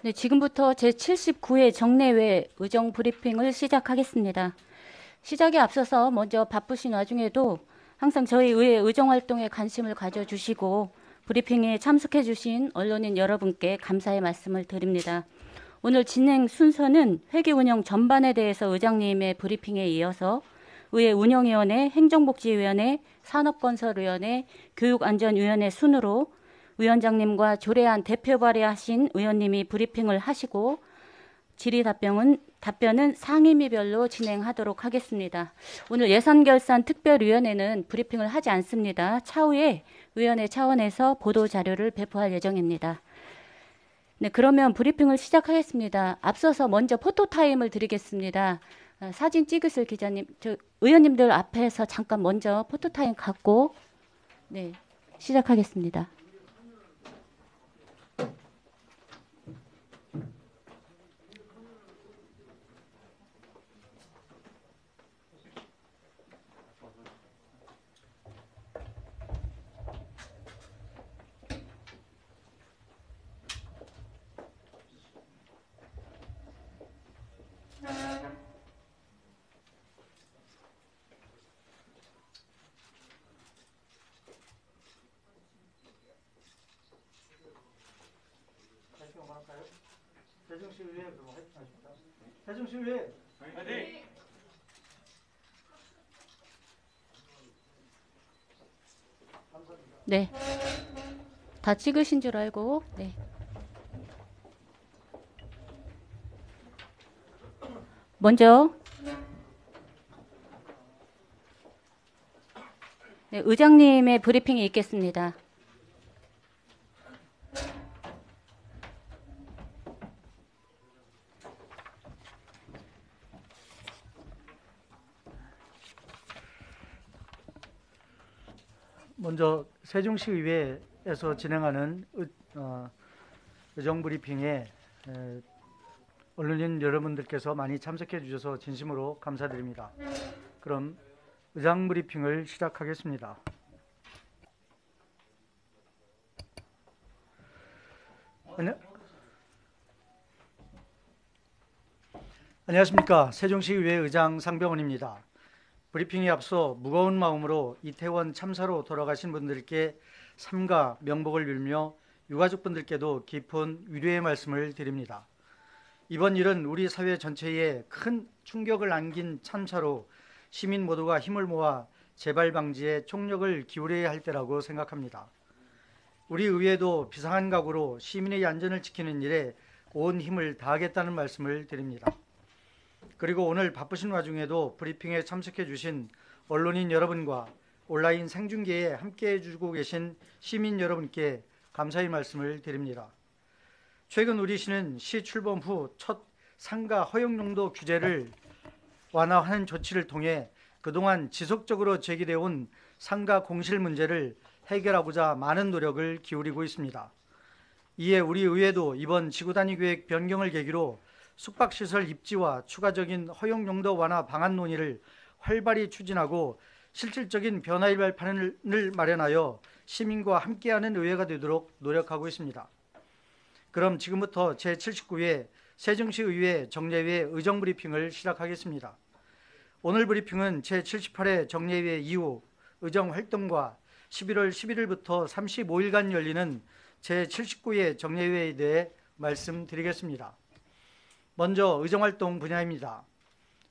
네, 지금부터 제79회 정례회 의정 브리핑을 시작하겠습니다. 시작에 앞서서 먼저 바쁘신 와중에도 항상 저희 의회 의정 활동에 관심을 가져주시고 브리핑에 참석해주신 언론인 여러분께 감사의 말씀을 드립니다. 오늘 진행 순서는 회계 운영 전반에 대해서 의장님의 브리핑에 이어서 의회 운영위원회, 행정복지위원회, 산업건설위원회, 교육안전위원회 순으로 위원장님과 조례안 대표 발의하신 의원님이 브리핑을 하시고 질의 답변은 상임위별로 진행하도록 하겠습니다. 오늘 예산결산 특별위원회는 브리핑을 하지 않습니다. 차후에 위원회 차원에서 보도자료를 배포할 예정입니다. 네, 그러면 브리핑을 시작하겠습니다. 앞서서 먼저 포토타임을 드리겠습니다. 사진 찍으실 기자님, 의원님들 앞에서 잠깐 먼저 포토타임 갖고 네, 시작하겠습니다. 세종시의회 그럼 화이팅하십니다. 세종시의회 화이팅! 네, 다 찍으신 줄 알고 네. 먼저 네, 의장님의 브리핑이 있겠습니다. 먼저 세종시의회에서 진행하는 의정 브리핑에 언론인 여러분들께서 많이 참석해 주셔서 진심으로 감사드립니다. 그럼 의장 브리핑을 시작하겠습니다. 안녕하십니까. 세종시의회 의장 상병원입니다. 브리핑에 앞서 무거운 마음으로 이태원 참사로 돌아가신 분들께 삼가 명복을 빌며 유가족분들께도 깊은 위로의 말씀을 드립니다. 이번 일은 우리 사회 전체에 큰 충격을 안긴 참사로 시민 모두가 힘을 모아 재발 방지에 총력을 기울여야 할 때라고 생각합니다. 우리 의회도 비상한 각오로 시민의 안전을 지키는 일에 온 힘을 다하겠다는 말씀을 드립니다. 그리고 오늘 바쁘신 와중에도 브리핑에 참석해 주신 언론인 여러분과 온라인 생중계에 함께해 주고 계신 시민 여러분께 감사의 말씀을 드립니다. 최근 우리 시는 시 출범 후 첫 상가 허용용도 규제를 완화하는 조치를 통해 그동안 지속적으로 제기되어 온 상가 공실 문제를 해결하고자 많은 노력을 기울이고 있습니다. 이에 우리 의회도 이번 지구단위 계획 변경을 계기로 숙박시설 입지와 추가적인 허용용도 완화 방안 논의를 활발히 추진하고 실질적인 변화의 발판을 마련하여 시민과 함께하는 의회가 되도록 노력하고 있습니다. 그럼 지금부터 제79회 세종시의회 정례회 의정 브리핑을 시작하겠습니다. 오늘 브리핑은 제78회 정례회 이후 의정 활동과 11월 11일부터 35일간 열리는 제79회 정례회에 대해 말씀드리겠습니다. 먼저 의정활동 분야입니다.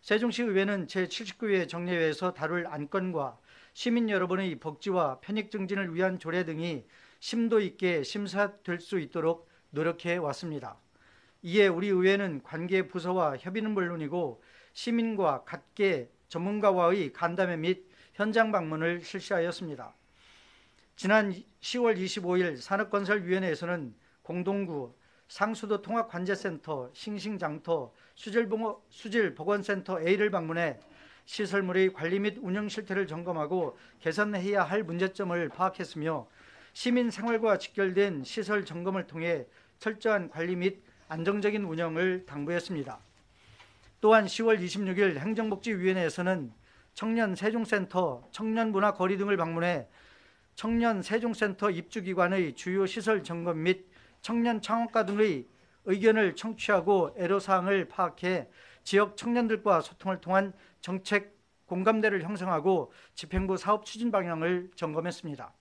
세종시의회는 제79회 정례회에서 다룰 안건과 시민 여러분의 복지와 편익 증진을 위한 조례 등이 심도 있게 심사될 수 있도록 노력해 왔습니다. 이에 우리 의회는 관계 부서와 협의는 물론이고 시민과 각계 전문가와의 간담회 및 현장 방문을 실시하였습니다. 지난 10월 25일 산업건설위원회에서는 공동구, 상수도 통합관제센터, 싱싱장터, 수질보건센터 A를 방문해 시설물의 관리 및 운영 실태를 점검하고 개선해야 할 문제점을 파악했으며 시민 생활과 직결된 시설 점검을 통해 철저한 관리 및 안정적인 운영을 당부했습니다. 또한 10월 26일 행정복지위원회에서는 청년세종센터, 청년문화거리 등을 방문해 청년세종센터 입주기관의 주요 시설 점검 및 청년 창업가 등의 의견을 청취하고 애로사항을 파악해 지역 청년들과 소통을 통한 정책 공감대를 형성하고 집행부 사업 추진 방향을 점검했습니다.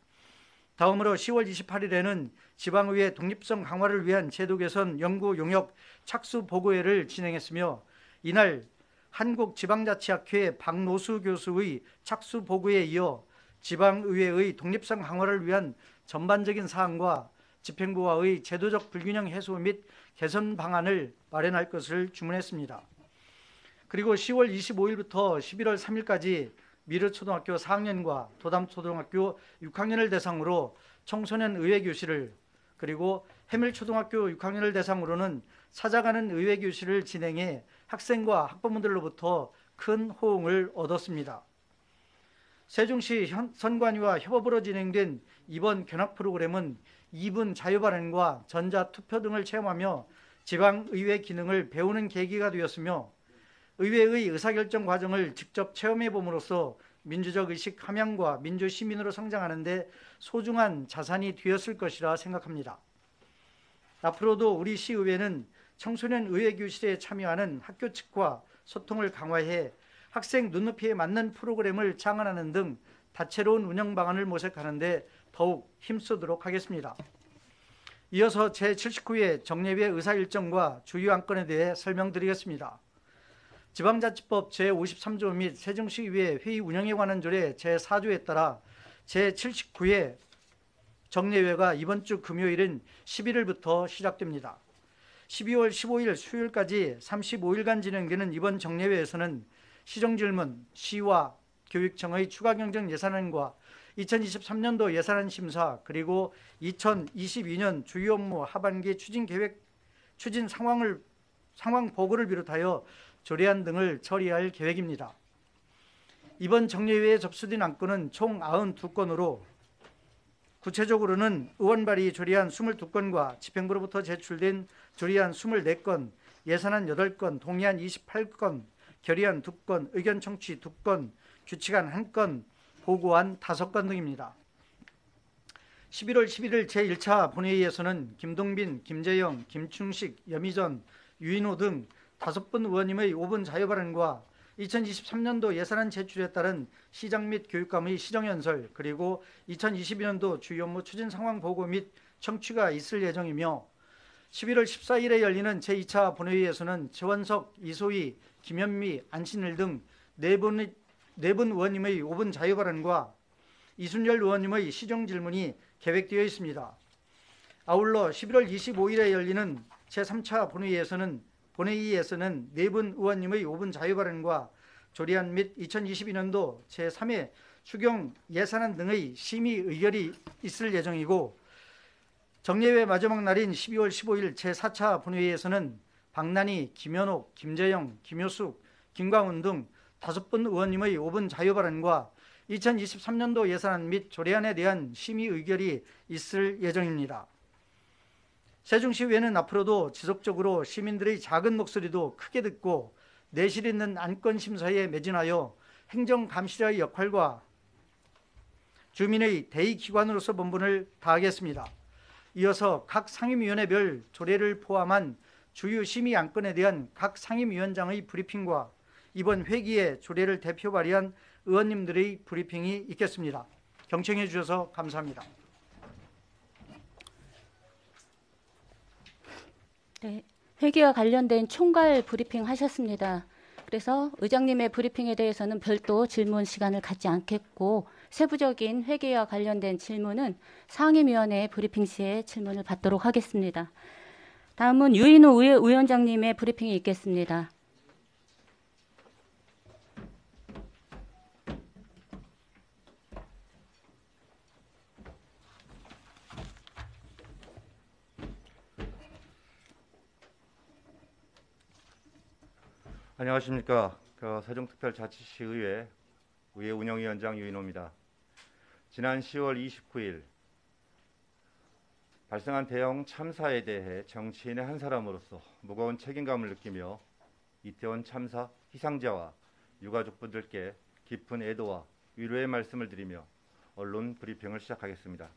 다음으로 10월 28일에는 지방의회 독립성 강화를 위한 제도 개선 연구 용역 착수 보고회를 진행했으며, 이날 한국지방자치학회 박노수 교수의 착수 보고에 이어 지방의회의 독립성 강화를 위한 전반적인 사항과 집행부와의 제도적 불균형 해소 및 개선 방안을 마련할 것을 주문했습니다. 그리고 10월 25일부터 11월 3일까지 미르초등학교 4학년과 도담초등학교 6학년을 대상으로 청소년 의회교실을, 그리고 해밀초등학교 6학년을 대상으로는 찾아가는 의회교실을 진행해 학생과 학부모들로부터 큰 호응을 얻었습니다. 세종시 선관위와 협업으로 진행된 이번 견학 프로그램은 2분 자유발언과 전자투표 등을 체험하며 지방의회 기능을 배우는 계기가 되었으며, 의회의 의사결정 과정을 직접 체험해 봄으로써 민주적 의식 함양과 민주시민으로 성장하는 데 소중한 자산이 되었을 것이라 생각합니다. 앞으로도 우리 시의회는 청소년 의회교실에 참여하는 학교 측과 소통을 강화해 학생 눈높이에 맞는 프로그램을 창안하는 등 다채로운 운영 방안을 모색하는 데 더욱 힘쓰도록 하겠습니다. 이어서 제79회 정례회 의사일정과 주요 안건에 대해 설명드리겠습니다. 지방자치법 제53조 및 세종시의회 회의 운영에 관한 조례 제4조에 따라 제79회 정례회가 이번 주 금요일인 11일부터 시작됩니다. 12월 15일 수요일까지 35일간 진행되는 이번 정례회에서는 시정질문, 시와 교육청의 추가경정 예산안과 2023년도 예산안 심사, 그리고 2022년 주요 업무 하반기 추진 상황 보고를 비롯하여 조례안 등을 처리할 계획입니다. 이번 정례회에 접수된 안건은 총 92건으로 구체적으로는 의원 발의 조례안 22건과 집행부로부터 제출된 조례안 24건, 예산안 8건, 동의안 28건, 결의안 2건, 의견 청취 2건, 규칙안 1건, 보고안 5건 등입니다. 11월 11일 제1차 본회의에서는 김동빈, 김재영, 김충식, 여미전, 유인호 등 5분 의원님의 5분 자유발언과 2023년도 예산안 제출에 따른 시장 및 교육감의 시정연설, 그리고 2022년도 주요 업무 추진 상황 보고 및 청취가 있을 예정이며, 11월 14일에 열리는 제2차 본회의에서는 최원석, 이소희, 김현미, 안신일 등 4분 의원님의 5분 자유발언과 이순열 의원님의 시정질문이 계획되어 있습니다. 아울러 11월 25일에 열리는 제3차 본회의에서는 4분 의원님의 5분 자유발언과 조례안 및 2022년도 제3회 추경 예산안 등의 심의 의결이 있을 예정이고, 정례회 마지막 날인 12월 15일 제4차 본회의에서는 박난희, 김현옥, 김재영, 김효숙, 김광훈 등 5분 의원님의 5분 자유발언과 2023년도 예산안 및 조례안에 대한 심의 의결이 있을 예정입니다. 세종시의회는 앞으로도 지속적으로 시민들의 작은 목소리도 크게 듣고 내실 있는 안건 심사에 매진하여 행정감시자의 역할과 주민의 대의기관으로서 본분을 다하겠습니다. 이어서 각 상임위원회별 조례를 포함한 주요 심의 안건에 대한 각 상임위원장의 브리핑과 이번 회기에 조례를 대표 발의한 의원님들의 브리핑이 있겠습니다. 경청해 주셔서 감사합니다. 네, 회기와 관련된 총괄 브리핑 하셨습니다. 그래서 의장님의 브리핑에 대해서는 별도 질문 시간을 갖지 않겠고, 세부적인 회계와 관련된 질문은 상임위원회 브리핑 시에 질문을 받도록 하겠습니다. 다음은 유인호 위원장님의 브리핑이 있겠습니다. 안녕하십니까. 세종특별자치시의회 의회운영위원장 유인호입니다. 지난 10월 29일 발생한 대형 참사에 대해 정치인의 한 사람으로서 무거운 책임감을 느끼며 이태원 참사 희생자와 유가족분들께 깊은 애도와 위로의 말씀을 드리며 언론 브리핑을 시작하겠습니다.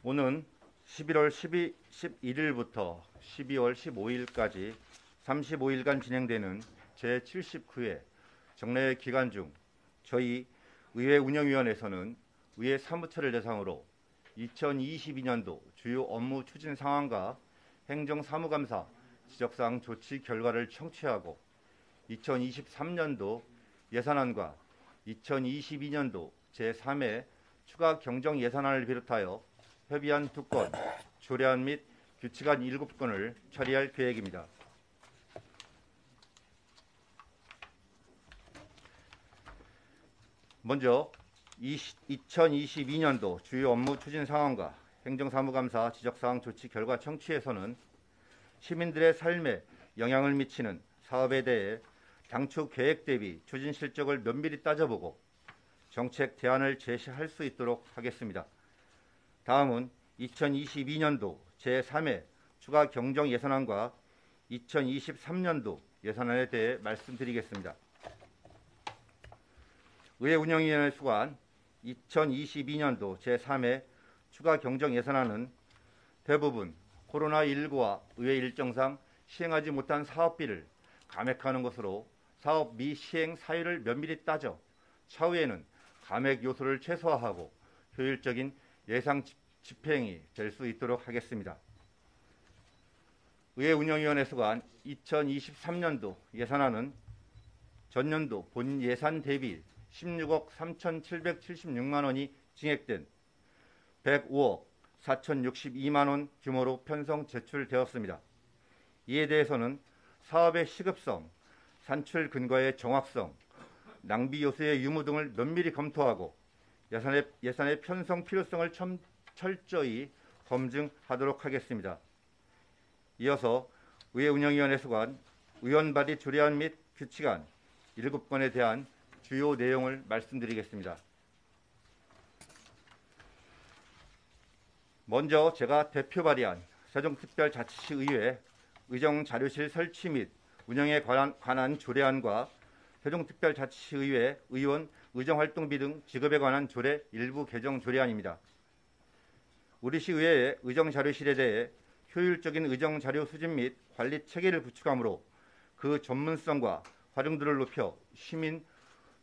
오는 11월 11일부터 12월 15일까지 35일간 진행되는 제79회 정례회 기간 중 저희 의회 운영위원회에서는 의회 사무처를 대상으로 2022년도 주요 업무 추진 상황과 행정사무감사 지적사항 조치 결과를 청취하고 2023년도 예산안과 2022년도 제3회 추가 경정 예산안을 비롯하여 협의안 2건, 조례안 및 규칙안 7건을 처리할 계획입니다. 먼저 2022년도 주요 업무 추진 상황과 행정사무감사 지적사항 조치 결과 청취에서는 시민들의 삶에 영향을 미치는 사업에 대해 당초 계획 대비 추진 실적을 면밀히 따져보고 정책 대안을 제시할 수 있도록 하겠습니다. 다음은 2022년도 제3회 추가 경정 예산안과 2023년도 예산안에 대해 말씀드리겠습니다. 의회 운영위원회 수관 2022년도 제3회 추가 경정 예산안은 대부분 코로나19와 의회 일정상 시행하지 못한 사업비를 감액하는 것으로 사업 미시행 사유를 면밀히 따져 차후에는 감액 요소를 최소화하고 효율적인 예상 집행이 될 수 있도록 하겠습니다. 의회 운영위원회 수관 2023년도 예산안은 전년도 본 예산 대비 16억 3,776만 원이 증액된 105억 4,062만 원 규모로 편성 제출되었습니다. 이에 대해서는 사업의 시급성, 산출 근거의 정확성, 낭비 요소의 유무 등을 면밀히 검토하고 예산의 편성 필요성을 철저히 검증하도록 하겠습니다. 이어서 의회 운영위원회 수관 의원 발의 조례안 및 규칙안 7건에 대한 주요 내용을 말씀드리겠습니다. 먼저 제가 대표 발의한 세종특별자치시의회 의정자료실 설치 및 운영에 관한 조례안과 세종특별자치시의회 의원 의정활동비 등 지급에 관한 조례 일부 개정 조례안입니다. 우리 시의회의 의정자료실에 대해 효율적인 의정자료 수집 및 관리 체계를 구축하므로 그 전문성과 활용도를 높여 시민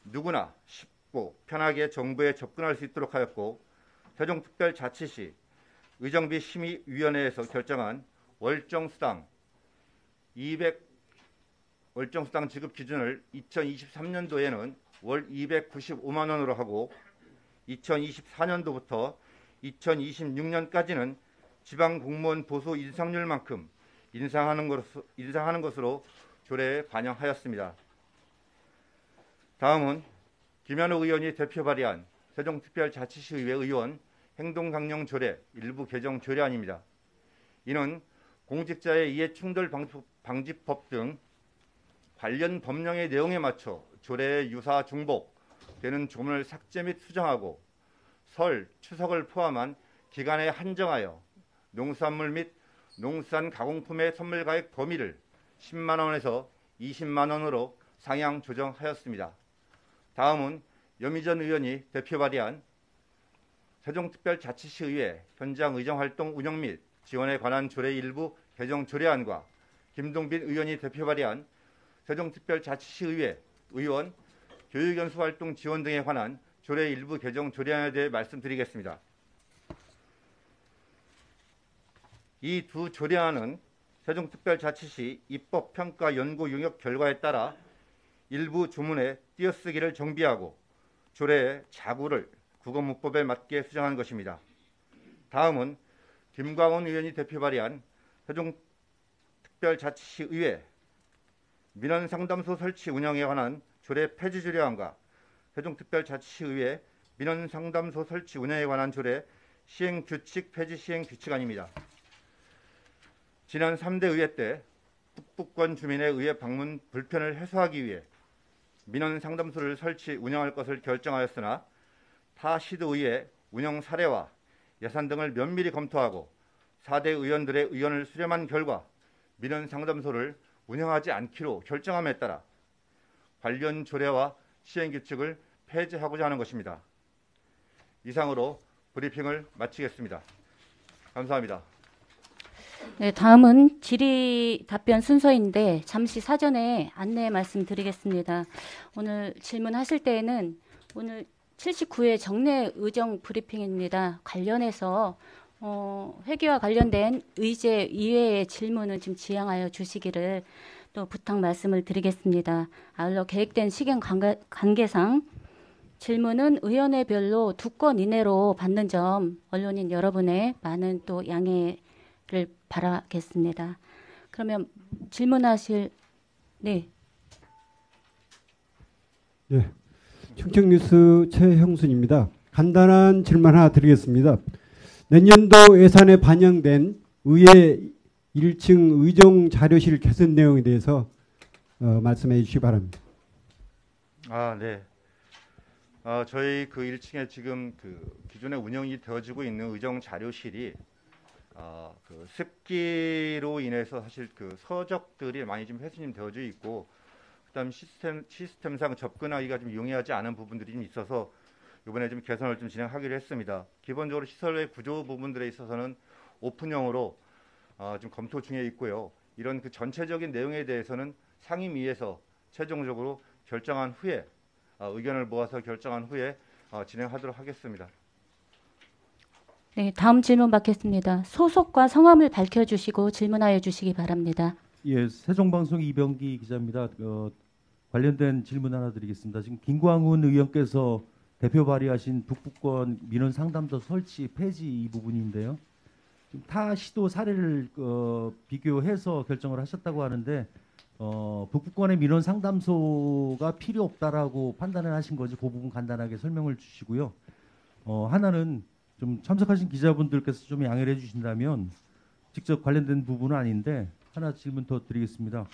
누구나 쉽고 편하게 정보에 접근할 수 있도록 하였고, 세종특별자치시 의정비 심의위원회에서 결정한 월정수당 지급 기준을 2023년도에는 월 295만 원으로 하고 2024년도부터 2026년까지는 지방 공무원 보수 인상률만큼 인상하는 것으로 조례에 반영하였습니다. 다음은 김현우 의원이 대표 발의한 세종특별자치시의회 의원 행동강령 조례 일부 개정 조례안입니다. 이는 공직자의 이해충돌 방지법 등 관련 법령의 내용에 맞춰 조례의 유사 중복되는 조문을 삭제 및 수정하고 설, 추석을 포함한 기간에 한정하여 농수산물 및 농수산 가공품의 선물가액 범위를 10만 원에서 20만 원으로 상향 조정하였습니다. 다음은 여미전 의원이 대표 발의한 세종특별자치시의회 현장 의정활동 운영 및 지원에 관한 조례 일부 개정 조례안과 김동빈 의원이 대표 발의한 세종특별자치시의회 의원 교육연수활동 지원 등에 관한 조례 일부 개정 조례안에 대해 말씀드리겠습니다. 이 두 조례안은 세종특별자치시 입법평가 연구 용역 결과에 따라 일부 조문의 띄어쓰기를 정비하고 조례의 자구를 국어문법에 맞게 수정한 것입니다. 다음은 김광원 의원이 대표 발의한 세종특별자치시의회 민원상담소 설치 운영에 관한 조례 폐지 조례안과 세종특별자치시의회 민원상담소 설치 운영에 관한 조례 시행규칙 폐지 시행규칙안입니다. 지난 3대 의회 때 북부권 주민의 의회 방문 불편을 해소하기 위해 민원상담소를 설치 운영할 것을 결정하였으나 타 시도의회 운영 사례와 예산 등을 면밀히 검토하고 4대 의원들의 의견을 수렴한 결과 민원상담소를 운영하지 않기로 결정함에 따라 관련 조례와 시행규칙을 폐지하고자 하는 것입니다. 이상으로 브리핑을 마치겠습니다. 감사합니다. 네, 다음은 질의 답변 순서인데 잠시 사전에 안내 말씀드리겠습니다. 오늘 질문하실 때에는 오늘 79회 정례 의정 브리핑입니다. 관련해서 회계와 관련된 의제 이외의 질문은 지금 지양하여 주시기를 또 부탁 말씀을 드리겠습니다. 아울러 계획된 시간 관계상 질문은 의원회별로 2건 이내로 받는 점 언론인 여러분의 많은 또 양해를 바라겠습니다. 그러면 질문하실 네. 네, 충청뉴스 최형순입니다. 간단한 질문 하나 드리겠습니다. 내년도 예산에 반영된 의회 1층 의정 자료실 개선 내용에 대해서 말씀해 주시기 바랍니다. 네. 저희 그 1층에 지금 그 기존에 운영이 되어지고 있는 의정 자료실이 그 습기로 인해서 사실 그 서적들이 많이 좀 훼손이 되어져 있고, 그다음 시스템상 접근하기가 좀 용이하지 않은 부분들이 좀 있어서 이번에 좀 개선을 좀 진행하기로 했습니다. 기본적으로 시설의 구조 부분들에 있어서는 오픈형으로 좀 검토 중에 있고요. 이런 그 전체적인 내용에 대해서는 상임위에서 최종적으로 결정한 후에 의견을 모아서 결정한 후에 진행하도록 하겠습니다. 네, 다음 질문 받겠습니다. 소속과 성함을 밝혀주시고 질문하여 주시기 바랍니다. 예, 세종방송 이병기 기자입니다. 관련된 질문 하나 드리겠습니다. 지금 김광훈 의원께서 대표 발의하신 북부권 민원 상담소 설치 폐지 이 부분인데요. 지금 타 시도 사례를 비교해서 결정을 하셨다고 하는데 북부권의 민원 상담소가 필요 없다라고 판단을 하신 거지, 그 부분 간단하게 설명을 주시고요. 하나는 좀 참석하신 기자분들께서 좀 양해를 해주신다면, 직접 관련된 부분은 아닌데 하나 질문 더 드리겠습니다.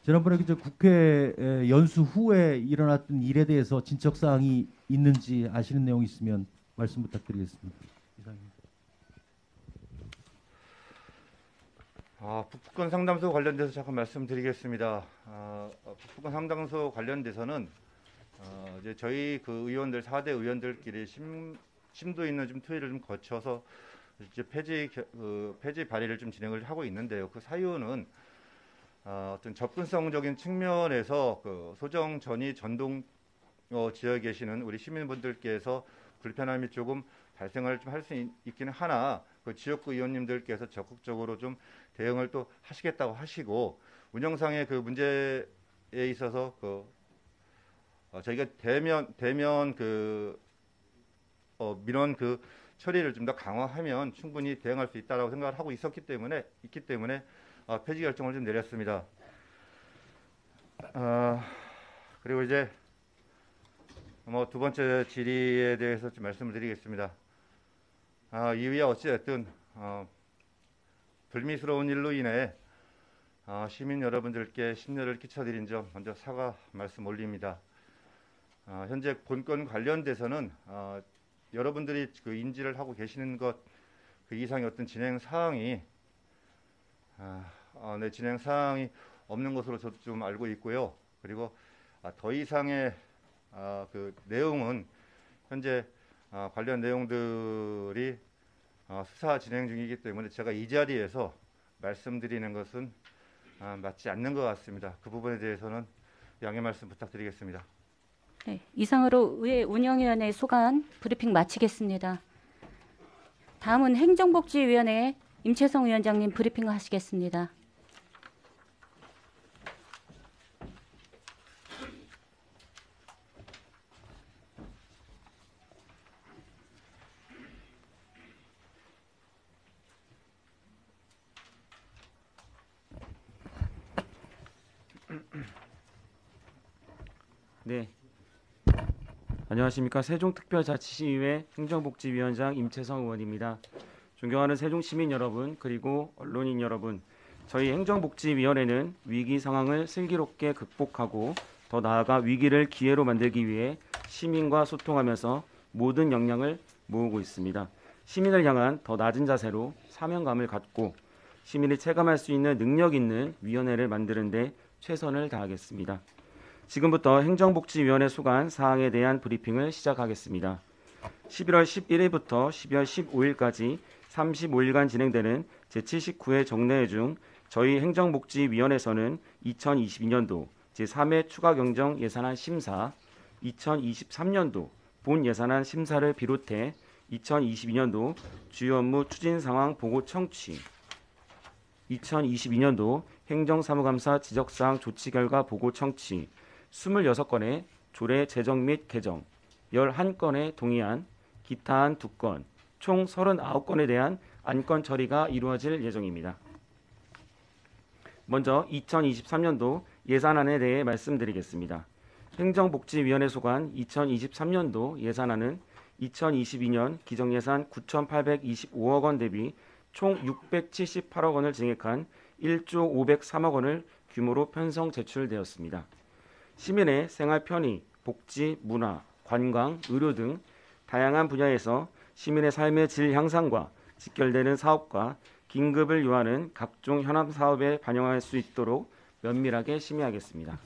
지난번에 국회 연수 후에 일어났던 일에 대해서 진척 사항이 있는지 아시는 내용이 있으면 말씀 부탁드리겠습니다. 이상입니다. 북부권 상담소 관련돼서 잠깐 말씀드리겠습니다. 북부권 상담소 관련돼서는 이제 저희 그 의원들 4대 의원들끼리 심도 있는 좀 토의를 좀 거쳐서 이제 폐지 발의를 좀 진행을 하고 있는데요. 그 사유는 어떤 접근성적인 측면에서 그 소정 전이 전동 지역에 계시는 우리 시민분들께서 불편함이 조금 발생을 좀 할 수 있기는 하나, 그 지역구 의원님들께서 적극적으로 좀 대응을 또 하시겠다고 하시고, 운영상의 그 문제에 있어서 저희가 대면 그 민원 그 처리를 좀 더 강화하면 충분히 대응할 수 있다라고 생각을 하고 있기 때문에 폐지 결정을 좀 내렸습니다. 그리고 이제 두 번째 질의에 대해서 좀 말씀을 드리겠습니다. 이후에 어찌됐든 불미스러운 일로 인해 시민 여러분들께 심려를 끼쳐드린 점 먼저 사과 말씀 올립니다. 현재 본건 관련돼서는 여러분들이 그 인지를 하고 계시는 것 그 이상의 어떤 진행 사항이 진행 사항이 없는 것으로 저도 좀 알고 있고요. 그리고 더 이상의 그 내용은 현재 관련 내용들이 수사 진행 중이기 때문에 제가 이 자리에서 말씀드리는 것은 맞지 않는 것 같습니다. 그 부분에 대해서는 양해 말씀 부탁드리겠습니다. 네, 이상으로 의회 운영위원회 소관 브리핑 마치겠습니다. 다음은 행정복지위원회 임채성 위원장님 브리핑을 하시겠습니다. 네. 안녕하십니까. 세종특별자치시의회 행정복지위원장 임채성 의원입니다. 존경하는 세종시민 여러분, 그리고 언론인 여러분, 저희 행정복지위원회는 위기 상황을 슬기롭게 극복하고 더 나아가 위기를 기회로 만들기 위해 시민과 소통하면서 모든 역량을 모으고 있습니다. 시민을 향한 더 낮은 자세로 사명감을 갖고 시민이 체감할 수 있는 능력 있는 위원회를 만드는 데 최선을 다하겠습니다. 지금부터 행정복지위원회 소관 사항에 대한 브리핑을 시작하겠습니다. 11월 11일부터 12월 15일까지 35일간 진행되는 제79회 정례회 중 저희 행정복지위원회에서는 2022년도 제3회 추가경정 예산안 심사, 2023년도 본 예산안 심사를 비롯해 2022년도 주요 업무 추진 상황 보고 청취, 2022년도 행정사무감사 지적사항 조치 결과 보고 청취, 26건의 조례 제정 및 개정, 11건의 동의안, 기타안 2건, 총 39건에 대한 안건 처리가 이루어질 예정입니다. 먼저 2023년도 예산안에 대해 말씀드리겠습니다. 행정복지위원회 소관 2023년도 예산안은 2022년 기정예산 9,825억 원 대비 총 678억 원을 증액한 1조 503억 원을 규모로 편성 제출되었습니다. 시민의 생활 편의, 복지, 문화, 관광, 의료 등 다양한 분야에서 시민의 삶의 질 향상과 직결되는 사업과 긴급을 요하는 각종 현안 사업에 반영할 수 있도록 면밀하게 심의하겠습니다.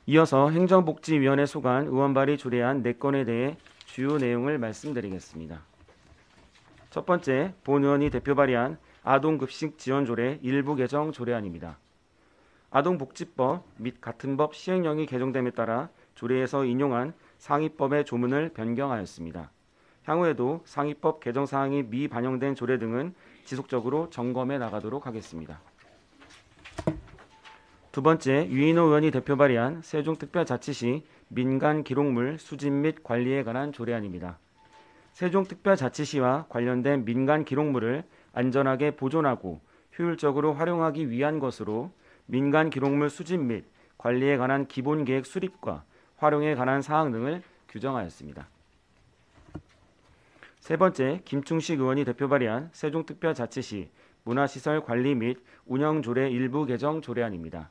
이어서 행정복지위원회 소관 의원 발의 조례안 4건에 대해 주요 내용을 말씀드리겠습니다. 첫 번째, 본 의원이 대표 발의한 아동급식 지원조례 일부 개정 조례안입니다. 아동복지법 및 같은 법 시행령이 개정됨에 따라 조례에서 인용한 상위법의 조문을 변경하였습니다. 향후에도 상위법 개정 사항이 미반영된 조례 등은 지속적으로 점검해 나가도록 하겠습니다. 두 번째, 유인호 의원이 대표 발의한 세종특별자치시 민간기록물 수집 및 관리에 관한 조례안입니다. 세종특별자치시와 관련된 민간기록물을 안전하게 보존하고 효율적으로 활용하기 위한 것으로 민간기록물 수집 및 관리에 관한 기본계획 수립과 활용에 관한 사항 등을 규정하였습니다. 세 번째, 김충식 의원이 대표 발의한 세종특별자치시 문화시설 관리 및 운영조례 일부 개정 조례안입니다.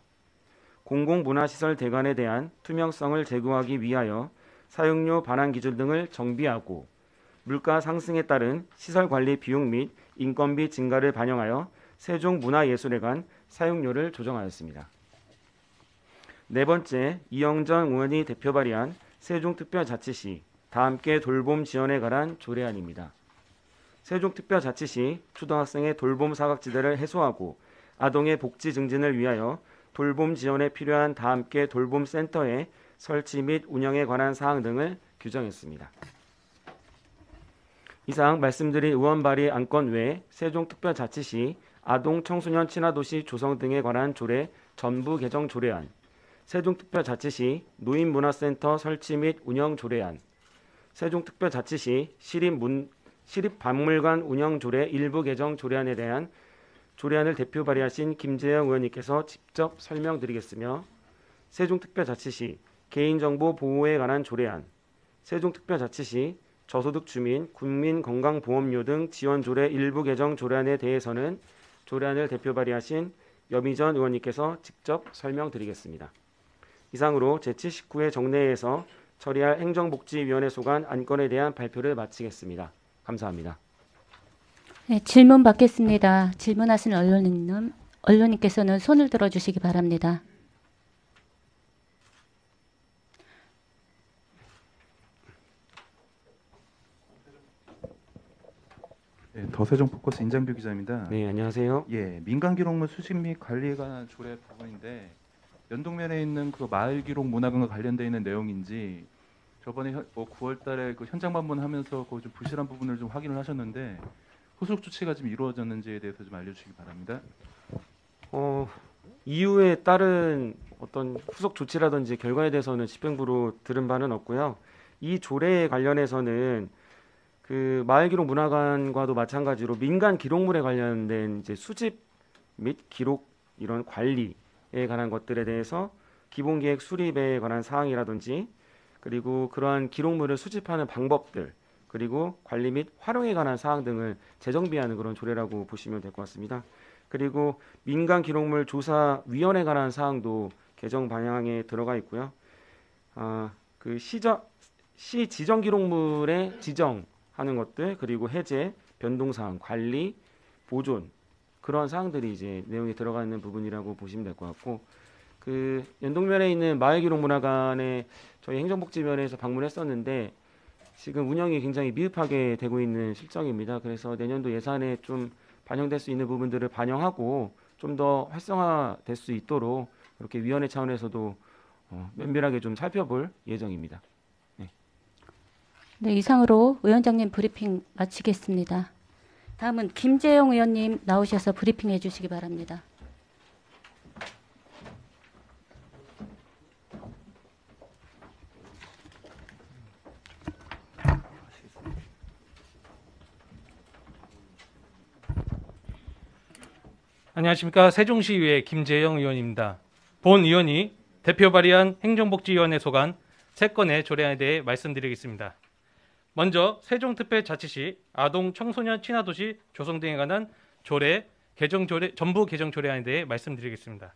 공공문화시설 대관에 대한 투명성을 제고하기 위하여 사용료 반환 기준 등을 정비하고 물가 상승에 따른 시설관리 비용 및 인건비 증가를 반영하여 세종문화예술회관 사용료를 조정하였습니다. 네 번째, 이영전 의원이 대표 발의한 세종특별자치시 다함께 돌봄 지원에 관한 조례안입니다. 세종특별자치시 초등학생의 돌봄 사각지대를 해소하고 아동의 복지 증진을 위하여 돌봄 지원에 필요한 다함께 돌봄센터의 설치 및 운영에 관한 사항 등을 규정했습니다. 이상 말씀드린 의원 발의 안건 외에 세종특별자치시 아동 청소년 친화도시 조성 등에 관한 조례 전부 개정 조례안, 세종특별자치시 노인문화센터 설치 및 운영 조례안, 세종특별자치시 시립박물관 운영 조례 일부 개정 조례안에 대한 조례안을 대표 발의하신 김재영 의원님께서 직접 설명드리겠으며, 세종특별자치시 개인정보 보호에 관한 조례안, 세종특별자치시 저소득 주민 국민건강보험료 등 지원 조례 일부 개정 조례안에 대해서는 조례안을 대표 발의하신 여미전 의원님께서 직접 설명드리겠습니다. 이상으로 제79회 정례회에서 처리할 행정복지위원회 소관 안건에 대한 발표를 마치겠습니다. 감사합니다. 네, 질문 받겠습니다. 질문하신 언론인께서는 손을 들어주시기 바랍니다. 네, 더 세종 포커스 인장규 기자입니다. 네, 안녕하세요. 예, 민간 기록물 수집 및 관리에 관한 조례 부분인데 연동면에 있는 그 마을 기록 문화관과 관련되어 있는 내용인지 저번에 9월달에 그 현장 방문하면서 그 좀 부실한 부분을 좀 확인을 하셨는데 후속 조치가 좀 이루어졌는지에 대해서 좀 알려주시기 바랍니다. 이후에 따른 어떤 후속 조치라든지 결과에 대해서는 집행부로 들은 바는 없고요. 이 조례에 관련해서는 그 마을기록 문화관과도 마찬가지로 민간 기록물에 관련된 이제 수집 및 기록 이런 관리에 관한 것들에 대해서 기본계획 수립에 관한 사항이라든지 그리고 그러한 기록물을 수집하는 방법들 그리고 관리 및 활용에 관한 사항 등을 재정비하는 그런 조례라고 보시면 될 것 같습니다. 그리고 민간 기록물 조사위원회에 관한 사항도 개정 방향에 들어가 있고요. 그 시 지정 기록물의 지정하는 것들 그리고 해제, 변동 사항, 관리, 보존 그런 사항들이 이제 내용이 들어가 있는 부분이라고 보시면 될 것 같고 그 연동면에 있는 마을기록문화관에 저희 행정복지위원회에서 방문했었는데 지금 운영이 굉장히 미흡하게 되고 있는 실정입니다. 그래서 내년도 예산에 좀 반영될 수 있는 부분들을 반영하고 좀 더 활성화될 수 있도록 그렇게 위원회 차원에서도 면밀하게 좀 살펴볼 예정입니다. 네, 이상으로 위원장님 브리핑 마치겠습니다. 다음은 김재영 의원님 나오셔서 브리핑해 주시기 바랍니다. 안녕하십니까. 세종시의회 김재영 의원입니다. 본 의원이 대표 발의한 행정복지위원회 소관 3건의 조례안에 대해 말씀드리겠습니다. 먼저 세종특별자치시 아동 청소년 친화도시 조성 등에 관한 전부 개정 조례안에 대해 말씀드리겠습니다.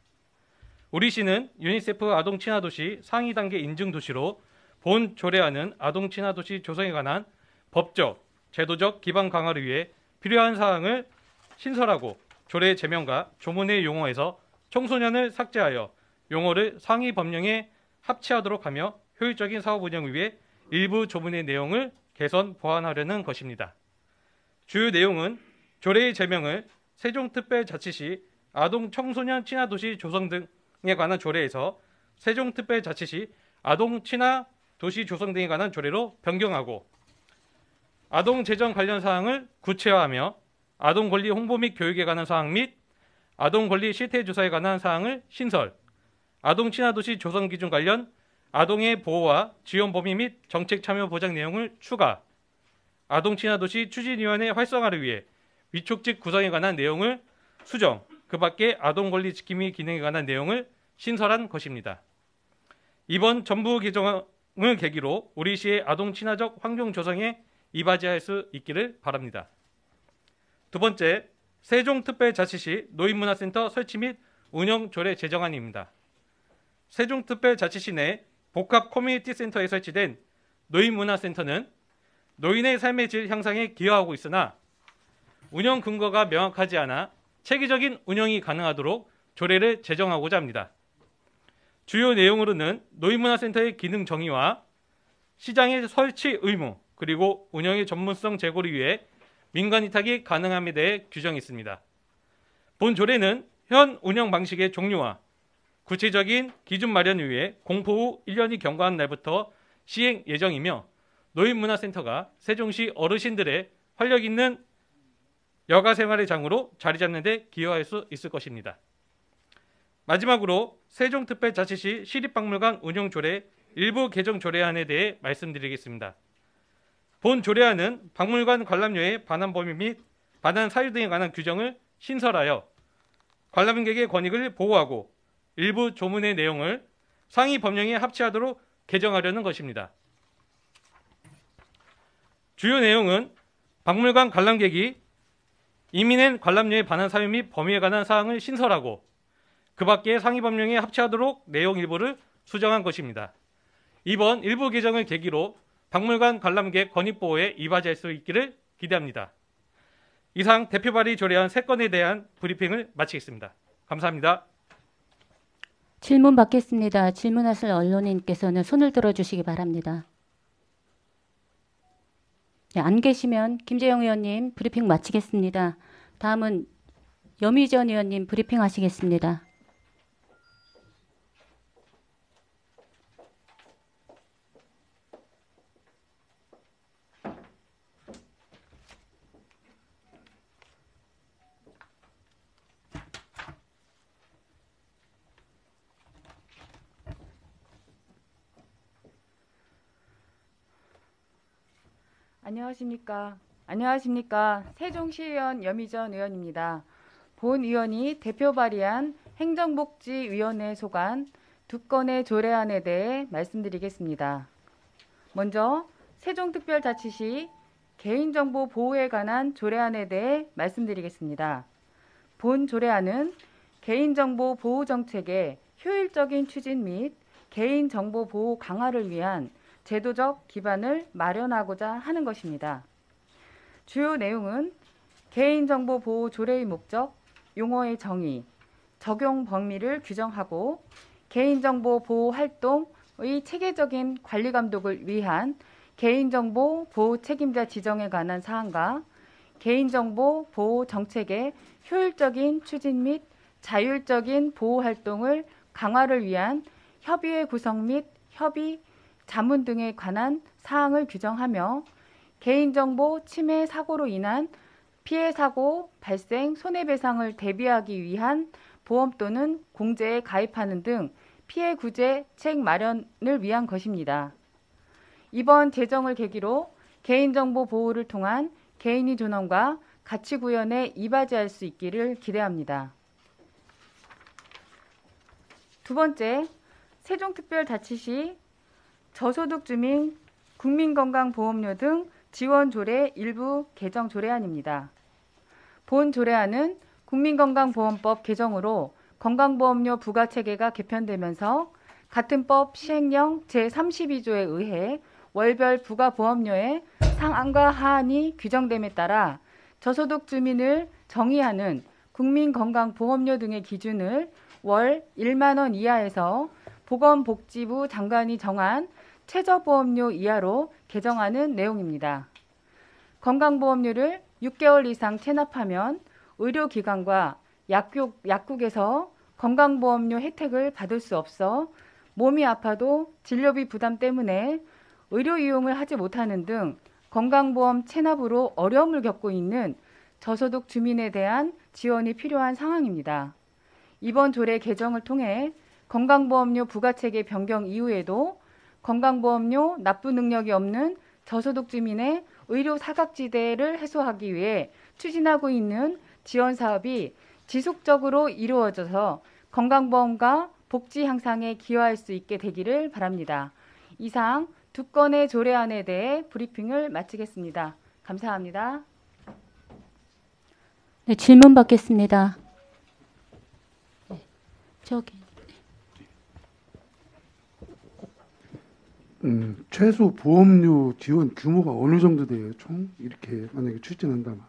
우리 시는 유니세프 아동 친화도시 상위 단계 인증 도시로 본 조례안은 아동 친화도시 조성에 관한 법적, 제도적 기반 강화를 위해 필요한 사항을 신설하고 조례 제명과 조문의 용어에서 청소년을 삭제하여 용어를 상위 법령에 합치하도록 하며 효율적인 사업 운영을 위해 일부 조문의 내용을 개선 보완하려는 것입니다. 주요 내용은 조례의 제명을 세종특별자치시 아동 청소년 친화도시 조성 등에 관한 조례에서 세종특별자치시 아동 친화도시 조성 등에 관한 조례로 변경하고 아동 재정 관련 사항을 구체화하며 아동 권리 홍보 및 교육에 관한 사항 및 아동 권리 실태 조사에 관한 사항을 신설, 아동 친화도시 조성 기준 관련 아동의 보호와 지원 범위 및 정책 참여 보장 내용을 추가, 아동 친화도시 추진위원회 활성화를 위해 위촉직 구성에 관한 내용을 수정, 그 밖에 아동 권리 지킴이 기능에 관한 내용을 신설한 것입니다. 이번 전부 개정을 계기로 우리 시의 아동 친화적 환경 조성에 이바지할 수 있기를 바랍니다. 두 번째, 세종특별자치시 노인문화센터 설치 및 운영 조례 제정안입니다. 세종특별자치시 내 복합 커뮤니티 센터에 설치된 노인문화센터는 노인의 삶의 질 향상에 기여하고 있으나 운영 근거가 명확하지 않아 체계적인 운영이 가능하도록 조례를 제정하고자 합니다. 주요 내용으로는 노인문화센터의 기능 정의와 시장의 설치 의무, 그리고 운영의 전문성 제고를 위해 민간 위탁이 가능함에 대해 규정이 있습니다. 본 조례는 현 운영 방식의 종류와 구체적인 기준 마련을 위해 공포 후 1년이 경과한 날부터 시행 예정이며 노인문화센터가 세종시 어르신들의 활력 있는 여가 생활의 장으로 자리 잡는 데 기여할 수 있을 것입니다. 마지막으로 세종특별자치시 시립박물관 운영 조례 일부 개정 조례안에 대해 말씀드리겠습니다. 본 조례안은 박물관 관람료의 반환 범위 및 반환 사유 등에 관한 규정을 신설하여 관람객의 권익을 보호하고 일부 조문의 내용을 상위 법령에 합치하도록 개정하려는 것입니다. 주요 내용은 박물관 관람객이 이미 낸 관람료의 반환 사유 및 범위에 관한 사항을 신설하고 그 밖에 상위 법령에 합치하도록 내용 일부를 수정한 것입니다. 이번 일부 개정을 계기로 박물관 관람객 권익 보호에 이바지할 수 있기를 기대합니다. 이상 대표 발의 조례안 3건에 대한 브리핑을 마치겠습니다. 감사합니다. 질문 받겠습니다. 질문하실 언론인께서는 손을 들어주시기 바랍니다. 네, 안 계시면 김재영 의원님 브리핑 마치겠습니다. 다음은 염희전 의원님 브리핑 하시겠습니다. 안녕하십니까. 세종시의원 염희전 의원입니다. 본 의원이 대표 발의한 행정복지위원회 소관 2건의 조례안에 대해 말씀드리겠습니다. 먼저 세종특별자치시 개인정보 보호에 관한 조례안에 대해 말씀드리겠습니다. 본 조례안은 개인정보 보호 정책의 효율적인 추진 및 개인정보 보호 강화를 위한 제도적 기반을 마련하고자 하는 것입니다. 주요 내용은 개인정보 보호 조례의 목적, 용어의 정의, 적용 범위를 규정하고 개인정보 보호 활동의 체계적인 관리 감독을 위한 개인정보 보호 책임자 지정에 관한 사항과 개인정보 보호 정책의 효율적인 추진 및 자율적인 보호 활동을 강화를 위한 협의회 구성 및 협의 자문 등에 관한 사항을 규정하며 개인정보 침해 사고로 인한 피해 사고 발생 손해배상을 대비하기 위한 보험 또는 공제에 가입하는 등 피해 구제책 마련을 위한 것입니다. 이번 제정을 계기로 개인정보 보호를 통한 개인의 존엄과 가치 구현에 이바지할 수 있기를 기대합니다. 두 번째, 세종특별자치시 저소득 주민 국민건강보험료 등 지원 조례 일부 개정 조례안입니다. 본 조례안은 국민건강보험법 개정으로 건강보험료 부과체계가 개편되면서 같은 법 시행령 제32조에 의해 월별 부가보험료의 상한과 하한이 규정됨에 따라 저소득 주민을 정의하는 국민건강보험료 등의 기준을 월 1만 원 이하에서 보건복지부 장관이 정한 최저보험료 이하로 개정하는 내용입니다. 건강보험료를 6개월 이상 체납하면 의료기관과 약국에서 건강보험료 혜택을 받을 수 없어 몸이 아파도 진료비 부담 때문에 의료 이용을 하지 못하는 등 건강보험 체납으로 어려움을 겪고 있는 저소득 주민에 대한 지원이 필요한 상황입니다. 이번 조례 개정을 통해 건강보험료 부과체계 변경 이후에도 건강보험료 납부 능력이 없는 저소득 주민의 의료 사각지대를 해소하기 위해 추진하고 있는 지원 사업이 지속적으로 이루어져서 건강보험과 복지 향상에 기여할 수 있게 되기를 바랍니다. 이상 두 건의 조례안에 대해 브리핑을 마치겠습니다. 감사합니다. 네, 질문 받겠습니다. 네, 저기. 최소 보험료 지원 규모가 어느 정도 돼요? 총 이렇게 만약에 추진한다면.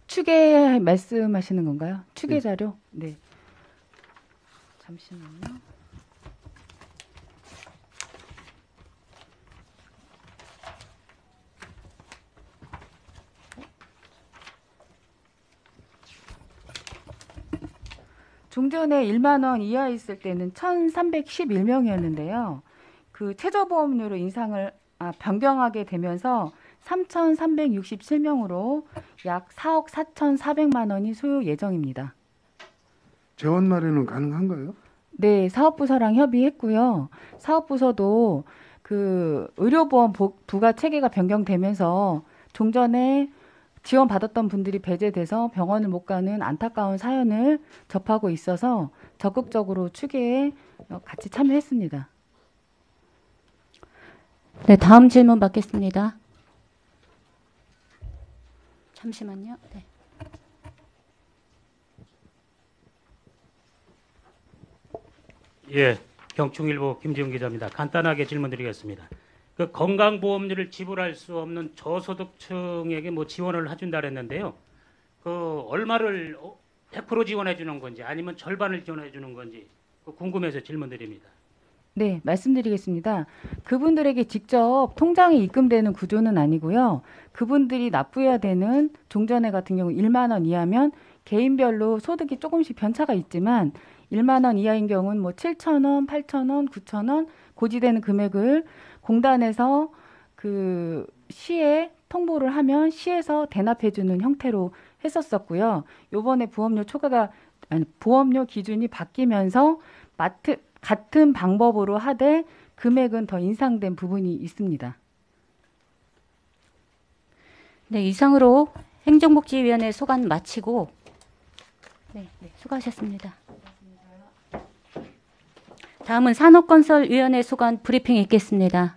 추계 말씀하시는 건가요? 추계 자료? 네. 잠시만요. 종전에 1만 원 이하 있을 때는 1,311명이었는데요. 그 최저보험료로 변경하게 되면서 3,367명으로 약 4억 4,400만 원이 소요 예정입니다. 재원 마련은 가능한가요? 네, 사업부서랑 협의했고요. 사업부서도 그 의료보험 부과 체계가 변경되면서 종전에 지원받았던 분들이 배제돼서 병원을 못 가는 안타까운 사연을 접하고 있어서 적극적으로 추계에 같이 참여했습니다. 네, 다음 질문 받겠습니다. 잠시만요. 네. 예, 경충일보 김지훈 기자입니다. 간단하게 질문드리겠습니다. 그 건강보험료를 지불할 수 없는 저소득층에게 뭐 지원을 해준다 그랬는데요. 그 얼마를 100% 지원해 주는 건지 아니면 절반을 지원해 주는 건지 궁금해서 질문드립니다. 네, 말씀드리겠습니다. 그분들에게 직접 통장에 입금되는 구조는 아니고요. 그분들이 납부해야 되는 종전에 같은 경우 1만 원 이하면 개인별로 소득이 조금씩 편차가 있지만 1만 원 이하인 경우는 뭐 7,000원, 8,000원, 9,000원 고지되는 금액을 공단에서 그 시에 통보를 하면 시에서 대납해 주는 형태로 했었었고요. 요번에 보험료 기준이 바뀌면서 같은 방법으로 하되 금액은 더 인상된 부분이 있습니다. 네, 이상으로 행정복지위원회 소관 마치고 수고하셨습니다. 다음은 산업건설위원회 소관 브리핑 있겠습니다.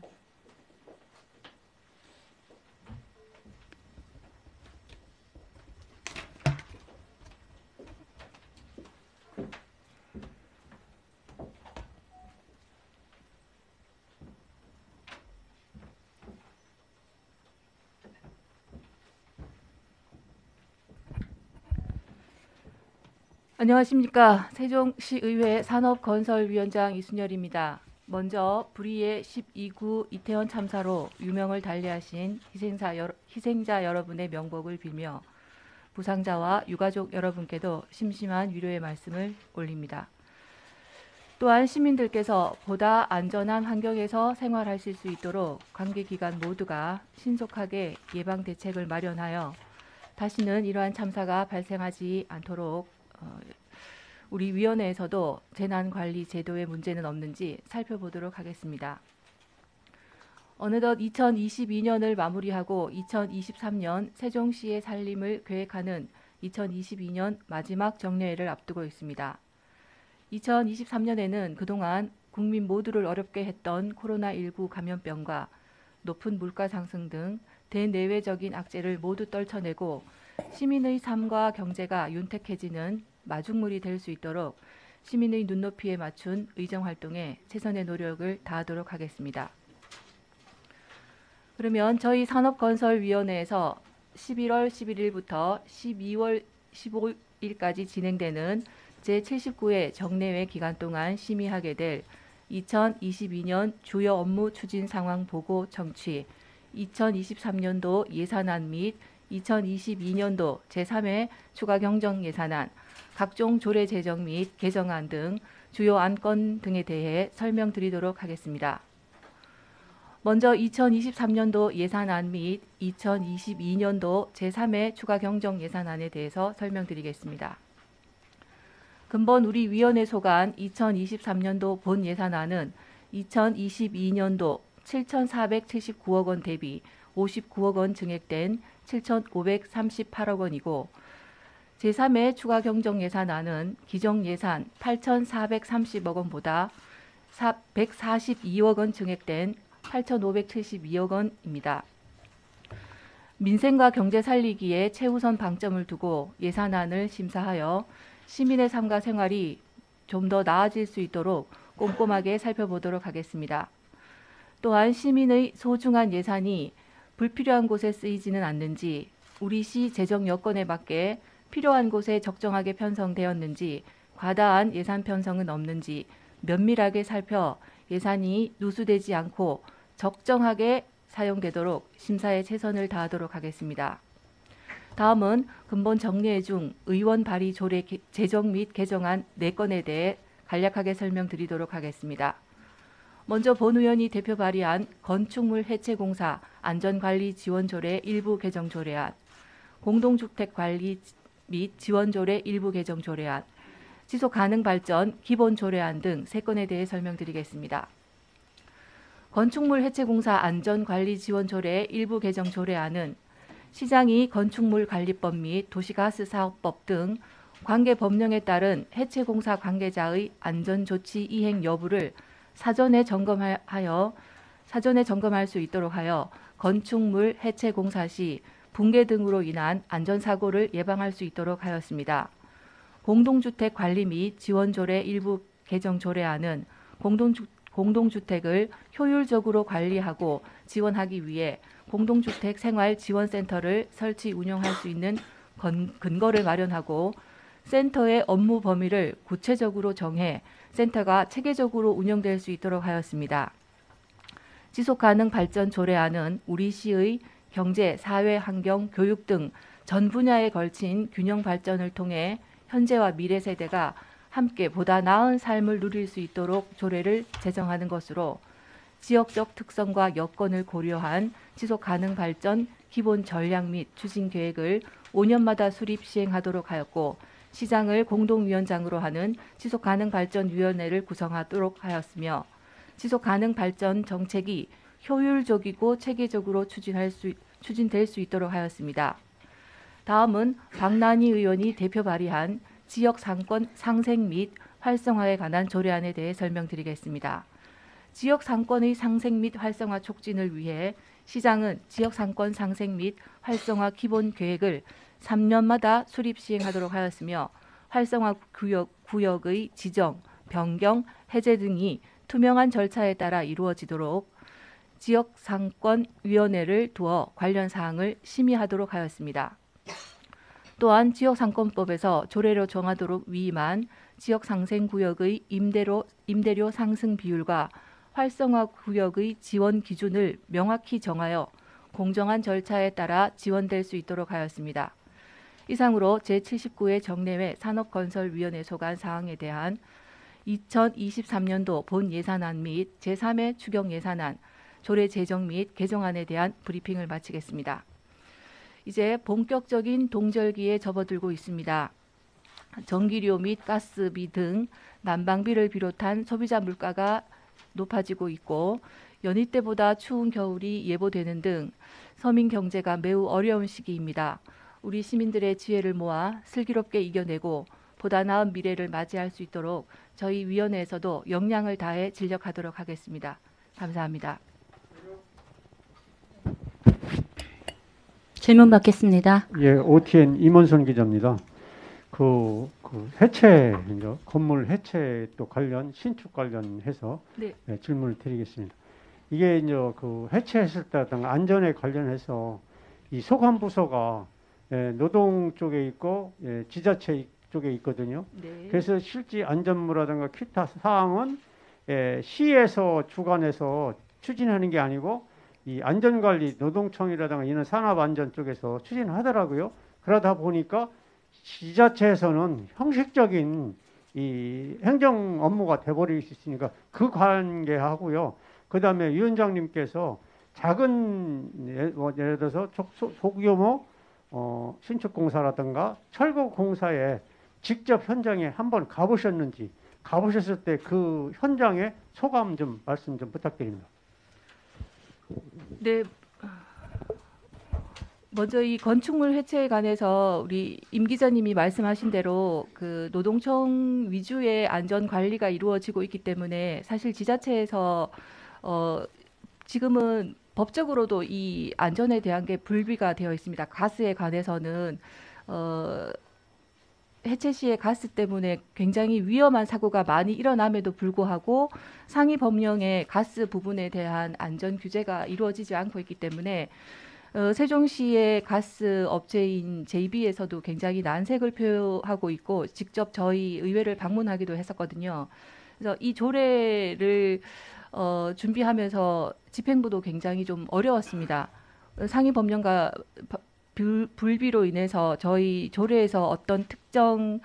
안녕하십니까. 세종시의회 산업건설위원장 이순열입니다. 먼저 불의의 12구 이태원 참사로 유명을 달리하신 희생자 여러분의 명복을 빌며 부상자와 유가족 여러분께도 심심한 위로의 말씀을 올립니다. 또한 시민들께서 보다 안전한 환경에서 생활하실 수 있도록 관계기관 모두가 신속하게 예방 대책을 마련하여 다시는 이러한 참사가 발생하지 않도록 우리 위원회에서도 재난관리 제도에 문제는 없는지 살펴보도록 하겠습니다. 어느덧 2022년을 마무리하고 2023년 세종시의 살림을 계획하는 2022년 마지막 정례회를 앞두고 있습니다. 2023년에는 그동안 국민 모두를 어렵게 했던 코로나19 감염병과 높은 물가 상승 등 대내외적인 악재를 모두 떨쳐내고 시민의 삶과 경제가 윤택해지는 마중물이 될 수 있도록 시민의 눈높이에 맞춘 의정활동에 최선의 노력을 다하도록 하겠습니다. 그러면 저희 산업건설위원회에서 11월 11일부터 12월 15일까지 진행되는 제79회 정례회 기간 동안 심의하게 될 2022년 주요 업무 추진 상황 보고 청취, 2023년도 예산안 및 2022년도 제3회 추가 경정 예산안, 각종 조례 제정 및 개정안 등 주요 안건 등에 대해 설명드리도록 하겠습니다. 먼저 2023년도 예산안 및 2022년도 제3회 추가 경정 예산안에 대해서 설명드리겠습니다. 근본 우리 위원회 소관 2023년도 본 예산안은 2022년도 7,479억 원 대비 59억 원 증액된 7,538억 원이고 제3회 추가 경정 예산안은 기정 예산 8,430억 원보다 142억 원 증액된 8,572억 원입니다. 민생과 경제 살리기에 최우선 방점을 두고 예산안을 심사하여 시민의 삶과 생활이 좀 더 나아질 수 있도록 꼼꼼하게 살펴보도록 하겠습니다. 또한 시민의 소중한 예산이 불필요한 곳에 쓰이지는 않는지, 우리 시 재정 여건에 맞게 필요한 곳에 적정하게 편성되었는지, 과다한 예산 편성은 없는지 면밀하게 살펴 예산이 누수되지 않고 적정하게 사용되도록 심사에 최선을 다하도록 하겠습니다. 다음은 근본 정례회 중 의원 발의 조례 제정 및 개정안 4건에 대해 간략하게 설명드리도록 하겠습니다. 먼저 본 의원이 대표 발의한 건축물 해체공사 안전관리 지원조례 일부 개정 조례안, 공동주택관리 및 지원조례 일부 개정 조례안, 지속가능발전 기본조례안 등 3건에 대해 설명드리겠습니다. 건축물 해체공사 안전관리 지원조례 일부 개정 조례안은 시장이 건축물 관리법 및 도시가스 사업법 등 관계 법령에 따른 해체공사 관계자의 안전조치 이행 여부를 사전에 점검할 수 있도록 하여 건축물 해체공사 시 붕괴 등으로 인한 안전사고를 예방할 수 있도록 하였습니다. 공동주택 관리 및 지원조례 일부 개정 조례안은 공동주택을 효율적으로 관리하고 지원하기 위해 공동주택 생활지원센터를 설치 운영할 수 있는 근거를 마련하고 센터의 업무 범위를 구체적으로 정해 센터가 체계적으로 운영될 수 있도록 하였습니다. 지속가능 발전 조례안은 우리 시의 경제, 사회, 환경, 교육 등 전 분야에 걸친 균형 발전을 통해 현재와 미래 세대가 함께 보다 나은 삶을 누릴 수 있도록 조례를 제정하는 것으로 지역적 특성과 여건을 고려한 지속가능 발전 기본 전략 및 추진 계획을 5년마다 수립 시행하도록 하였고 시장을 공동위원장으로 하는 지속가능발전위원회를 구성하도록 하였으며 지속가능발전 정책이 효율적이고 체계적으로 추진될 수 있도록 하였습니다. 다음은 박난희 의원이 대표 발의한 지역 상권 상생 및 활성화에 관한 조례안에 대해 설명드리겠습니다. 지역 상권의 상생 및 활성화 촉진을 위해 시장은 지역 상권 상생 및 활성화 기본 계획을 3년마다 수립 시행하도록 하였으며 활성화 구역의 지정, 변경, 해제 등이 투명한 절차에 따라 이루어지도록 지역상권위원회를 두어 관련 사항을 심의하도록 하였습니다. 또한 지역상권법에서 조례로 정하도록 위임한 지역상생구역의 임대료 상승 비율과 활성화 구역의 지원 기준을 명확히 정하여 공정한 절차에 따라 지원될 수 있도록 하였습니다. 이상으로 제79회 정례회 산업건설위원회 소관 사항에 대한 2023년도 본 예산안 및 제3회 추경 예산안, 조례 제정 및 개정안에 대한 브리핑을 마치겠습니다. 이제 본격적인 동절기에 접어들고 있습니다. 전기료 및 가스비 등 난방비를 비롯한 소비자 물가가 높아지고 있고 연휴 때보다 추운 겨울이 예보되는 등 서민 경제가 매우 어려운 시기입니다. 우리 시민들의 지혜를 모아 슬기롭게 이겨내고 보다 나은 미래를 맞이할 수 있도록 저희 위원회에서도 역량을 다해 진력하도록 하겠습니다. 감사합니다. 질문 받겠습니다. 예, OTN 임원선 기자입니다. 해체, 이제 건물 해체 또 관련 신축 관련해서 네. 예, 질문을 드리겠습니다. 이게 이제 해체했을 때 어떤 안전에 관련해서 이 소관 부서가 노동 쪽에 있고 지자체 쪽에 있거든요. 네. 그래서 실제 안전무라든가 기타 사항은 시에서 주관해서 추진하는 게 아니고 이 안전관리 노동청이라든가 이런 산업안전 쪽에서 추진하더라고요. 그러다 보니까 지자체에서는 형식적인 이 행정 업무가 돼버릴 수 있으니까 그 관계하고요. 그 다음에 위원장님께서 작은 예를 들어서 소규모 신축공사라든가 철거공사에 직접 현장에 한번 가보셨는지, 가보셨을 때 그 현장의 소감 좀 말씀 좀 부탁드립니다. 네. 먼저 이 건축물 해체에 관해서 우리 임 기자님이 말씀하신 대로 그 노동청 위주의 안전 관리가 이루어지고 있기 때문에 사실 지자체에서 지금은 법적으로도 이 안전에 대한 게 불비가 되어 있습니다. 가스에 관해서는 해체 시에 가스 때문에 굉장히 위험한 사고가 많이 일어남에도 불구하고 상위 법령의 가스 부분에 대한 안전 규제가 이루어지지 않고 있기 때문에 세종시의 가스 업체인 JB에서도 굉장히 난색을 표하고 있고 직접 저희 의회를 방문하기도 했었거든요. 그래서 이 조례를 준비하면서 집행부도 굉장히 좀 어려웠습니다. 상위 법령과 불비로 인해서 저희 조례에서 어떤 특정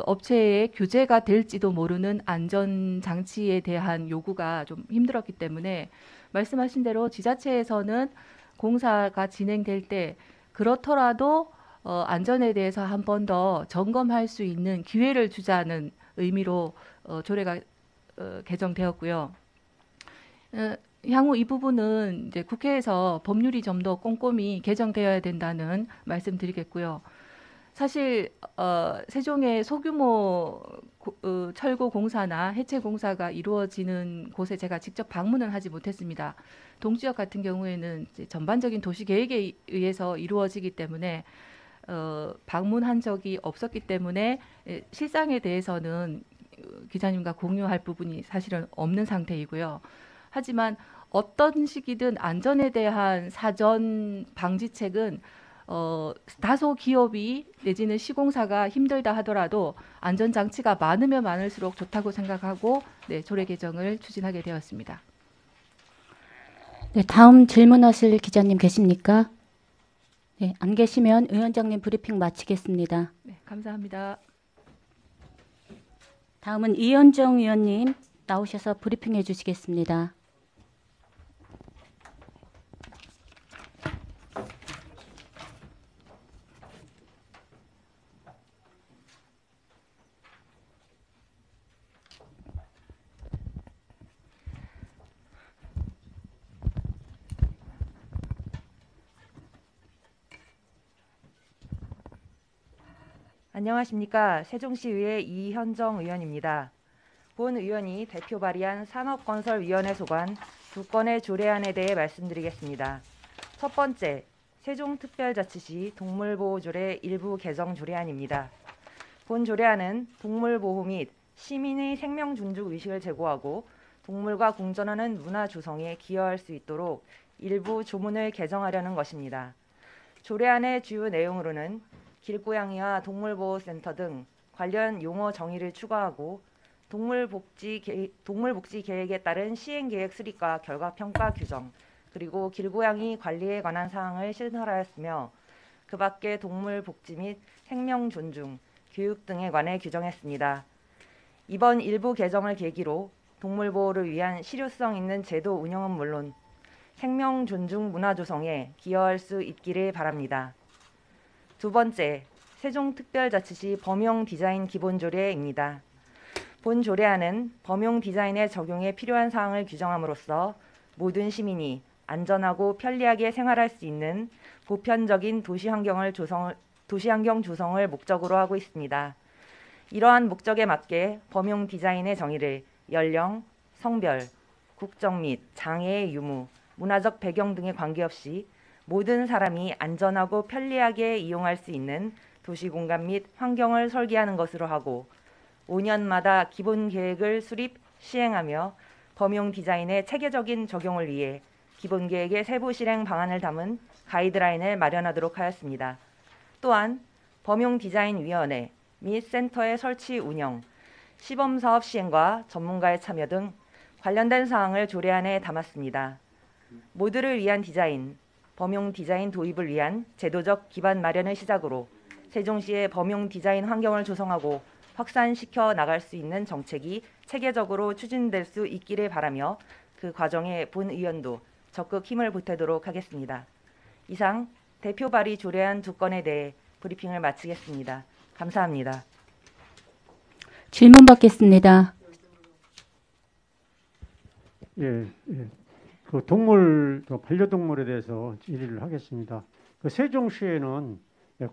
업체의 규제가 될지도 모르는 안전장치에 대한 요구가 좀 힘들었기 때문에 말씀하신 대로 지자체에서는 공사가 진행될 때 그렇더라도 안전에 대해서 한 번 더 점검할 수 있는 기회를 주자는 의미로 조례가 개정되었고요. 향후 이 부분은 이제 국회에서 법률이 좀 더 꼼꼼히 개정되어야 된다는 말씀드리겠고요. 사실 세종의 소규모 철거 공사나 해체 공사가 이루어지는 곳에 제가 직접 방문은 하지 못했습니다. 동지역 같은 경우에는 이제 전반적인 도시 계획에 의해서 이루어지기 때문에 방문한 적이 없었기 때문에 실상에 대해서는 기자님과 공유할 부분이 사실은 없는 상태이고요. 하지만 어떤 시기든 안전에 대한 사전 방지책은 다소 기업이 내지는 시공사가 힘들다 하더라도 안전장치가 많으면 많을수록 좋다고 생각하고 조례 개정을 추진하게 되었습니다. 네, 다음 질문하실 기자님 계십니까? 네, 안 계시면 위원장님 브리핑 마치겠습니다. 네, 감사합니다. 다음은 이현정 위원님 나오셔서 브리핑해 주시겠습니다. 안녕하십니까. 세종시의회 이현정 의원입니다. 본 의원이 대표 발의한 산업건설위원회 소관 2건의 조례안에 대해 말씀드리겠습니다. 첫 번째, 세종특별자치시 동물보호조례 일부 개정 조례안입니다. 본 조례안은 동물보호 및 시민의 생명 존중 의식을 제고하고 동물과 공존하는 문화 조성에 기여할 수 있도록 일부 조문을 개정하려는 것입니다. 조례안의 주요 내용으로는 길고양이와 동물보호센터 등 관련 용어 정의를 추가하고 동물복지 계획에 따른 시행계획 수립과 결과평가 규정, 그리고 길고양이 관리에 관한 사항을 신설하였으며 그 밖에 동물복지 및 생명 존중, 교육 등에 관해 규정했습니다. 이번 일부 개정을 계기로 동물보호를 위한 실효성 있는 제도 운영은 물론 생명 존중 문화 조성에 기여할 수 있기를 바랍니다. 두 번째, 세종특별자치시 범용 디자인 기본조례입니다. 본 조례안은 범용 디자인의 적용에 필요한 사항을 규정함으로써 모든 시민이 안전하고 편리하게 생활할 수 있는 보편적인 도시환경 조성을 목적으로 하고 있습니다. 이러한 목적에 맞게 범용 디자인의 정의를 연령, 성별, 국적 및 장애의 유무, 문화적 배경 등에 관계없이 모든 사람이 안전하고 편리하게 이용할 수 있는 도시공간 및 환경을 설계하는 것으로 하고 5년마다 기본 계획을 수립, 시행하며 범용 디자인의 체계적인 적용을 위해 기본 계획의 세부 실행 방안을 담은 가이드라인을 마련하도록 하였습니다. 또한 범용 디자인 위원회 및 센터의 설치 운영, 시범 사업 시행과 전문가의 참여 등 관련된 사항을 조례안에 담았습니다. 모두를 위한 디자인, 범용 디자인 도입을 위한 제도적 기반 마련을 시작으로 세종시의 범용 디자인 환경을 조성하고 확산시켜 나갈 수 있는 정책이 체계적으로 추진될 수 있기를 바라며 그 과정에 본 의원도 적극 힘을 보태도록 하겠습니다. 이상 대표 발의 조례안 2건에 대해 브리핑을 마치겠습니다. 감사합니다. 질문 받겠습니다. 예. 그 반려동물에 대해서 질의를 하겠습니다. 그 세종시에는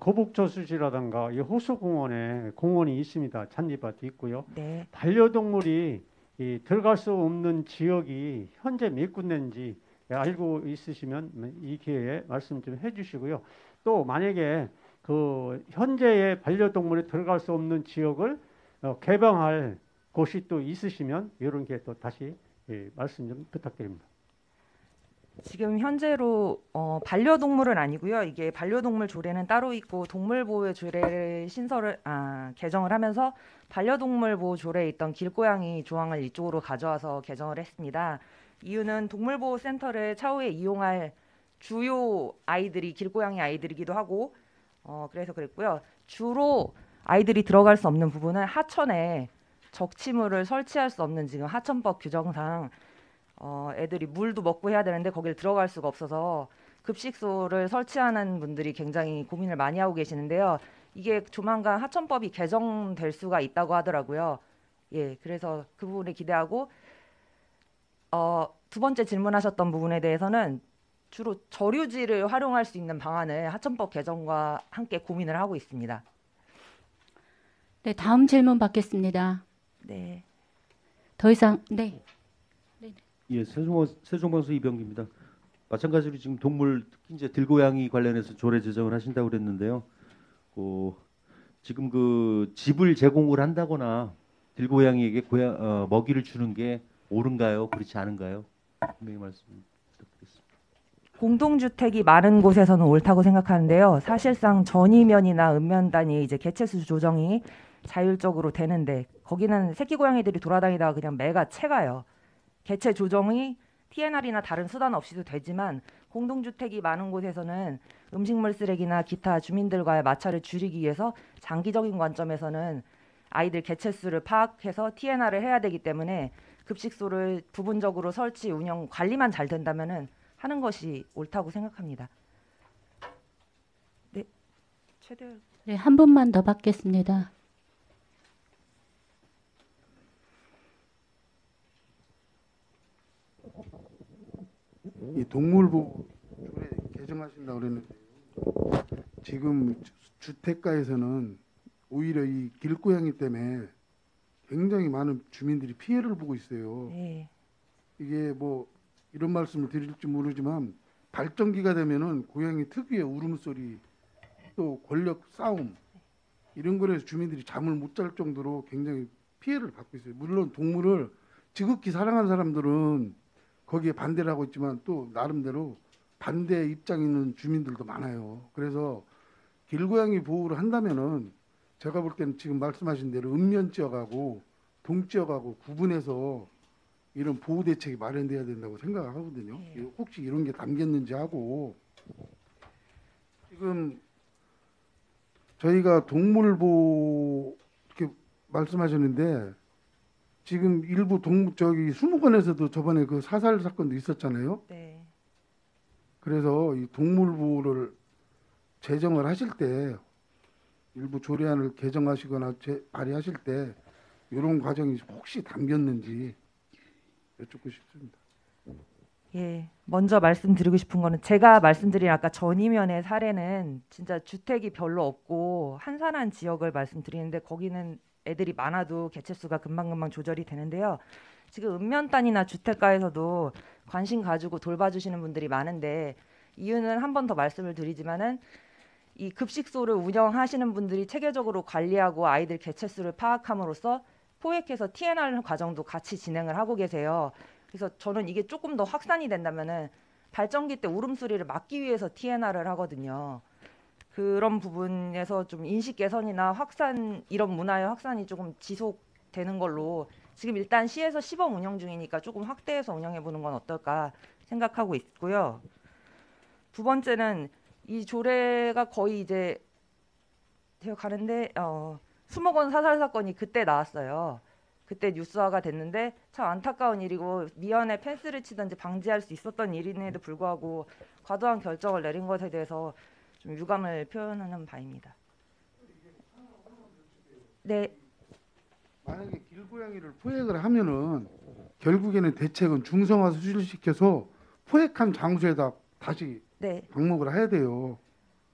거북저수지라든가 이 호수공원에 공원이 있습니다. 잔디밭이 있고요. 네. 반려동물이 들어갈 수 없는 지역이 현재 몇 군데인지 알고 있으시면 이 기회에 말씀 좀 해주시고요. 또 만약에 그 현재의 반려동물이 들어갈 수 없는 지역을 개방할 곳이 또 있으시면 이런 게 또 다시 말씀 좀 부탁드립니다. 지금 현재로 반려동물은 아니고요. 이게 반려동물 조례는 따로 있고 동물보호 조례를 개정을 하면서 반려동물 보호 조례에 있던 길고양이 조항을 이쪽으로 가져와서 개정을 했습니다. 이유는 동물보호센터를 차후에 이용할 주요 아이들이 길고양이 아이들이기도 하고 그래서 그랬고요. 주로 아이들이 들어갈 수 없는 부분은 하천에 적치물을 설치할 수 없는 지금 하천법 규정상 애들이 물도 먹고 해야 되는데 거길 들어갈 수가 없어서 급식소를 설치하는 분들이 굉장히 고민을 많이 하고 계시는데요. 이게 조만간 하천법이 개정될 수가 있다고 하더라고요. 예, 그래서 그 부분을 기대하고 두 번째 질문하셨던 부분에 대해서는 주로 저류지를 활용할 수 있는 방안을 하천법 개정과 함께 고민을 하고 있습니다. 네, 다음 질문 받겠습니다. 네. 더 이상 네. 예, 세종방송 이병기입니다. 마찬가지로 지금 동물 특히 이제 들고양이 관련해서 조례 제정을 하신다고 그랬는데요. 지금 그 집을 제공을 한다거나 들고양이에게 먹이를 주는 게 옳은가요? 그렇지 않은가요? 분명히 말씀 부탁드리겠습니다. 공동주택이 많은 곳에서는 옳다고 생각하는데요. 사실상 전이면이나 읍면단위 이제 개체수 조정이 자율적으로 되는데 거기는 새끼 고양이들이 돌아다니다가 그냥 매가 채가요. 개체 조정이 TNR이나 다른 수단 없이도 되지만 공동주택이 많은 곳에서는 음식물 쓰레기나 기타 주민들과의 마찰을 줄이기 위해서 장기적인 관점에서는 아이들 개체수를 파악해서 TNR을 해야 되기 때문에 급식소를 부분적으로 설치, 운영, 관리만 잘 된다면은 하는 것이 옳다고 생각합니다. 네, 최대. 네, 한 분만 더 받겠습니다. 이 동물보호 조례 개정하신다고 그랬는데 지금 주택가에서는 오히려 이 길고양이 때문에 굉장히 많은 주민들이 피해를 보고 있어요. 네. 이게 뭐 이런 말씀을 드릴지 모르지만 발정기가 되면은 고양이 특유의 울음소리 또 권력 싸움 이런 거에서 주민들이 잠을 못 잘 정도로 굉장히 피해를 받고 있어요. 물론 동물을 지극히 사랑하는 사람들은 거기에 반대를 하고 있지만 또 나름대로 반대 입장에 있는 주민들도 많아요. 그래서 길고양이 보호를 한다면은 제가 볼 때는 지금 말씀하신 대로 읍면 지역하고 동지역하고 구분해서 이런 보호 대책이 마련돼야 된다고 생각하거든요. 혹시 이런 게 담겼는지 하고 지금 저희가 동물보호 이렇게 말씀하셨는데 지금 일부 수목원에서도 저번에 그 사살 사건도 있었잖아요. 네. 그래서 이 동물보호를 제정을 하실 때 일부 조례안을 개정하시거나 발의하실 때 이런 과정이 혹시 담겼는지 여쭙고 싶습니다. 예, 먼저 말씀드리고 싶은 거는 제가 말씀드린 아까 전이면의 사례는 진짜 주택이 별로 없고 한산한 지역을 말씀드리는데 거기는 애들이 많아도 개체수가 금방금방 조절이 되는데요. 지금 읍면단이나 주택가에서도 관심 가지고 돌봐주시는 분들이 많은데 이유는 한 번 더 말씀을 드리지만은 이 급식소를 운영하시는 분들이 체계적으로 관리하고 아이들 개체수를 파악함으로써 포획해서 TNR 과정도 같이 진행을 하고 계세요. 그래서 저는 이게 조금 더 확산이 된다면은 발전기 때 울음소리를 막기 위해서 TNR을 하거든요. 그런 부분에서 좀 인식 개선이나 확산, 이런 문화의 확산이 조금 지속되는 걸로 지금 일단 시에서 시범 운영 중이니까 조금 확대해서 운영해 보는 건 어떨까 생각하고 있고요. 두 번째는 이 조례가 거의 이제 되어 가는데 수목원 사살 사건이 그때 나왔어요. 그때 뉴스화가 됐는데 참 안타까운 일이고 미연에 펜스를 치든지 방지할 수 있었던 일임에도 불구하고 과도한 결정을 내린 것에 대해서 좀 유감을 표현하는 바입니다. 네. 만약에 길고양이를 포획을 하면은 결국에는 대책은 중성화 수질시켜서 포획한 장소에다 다시 네. 방목을 해야 돼요.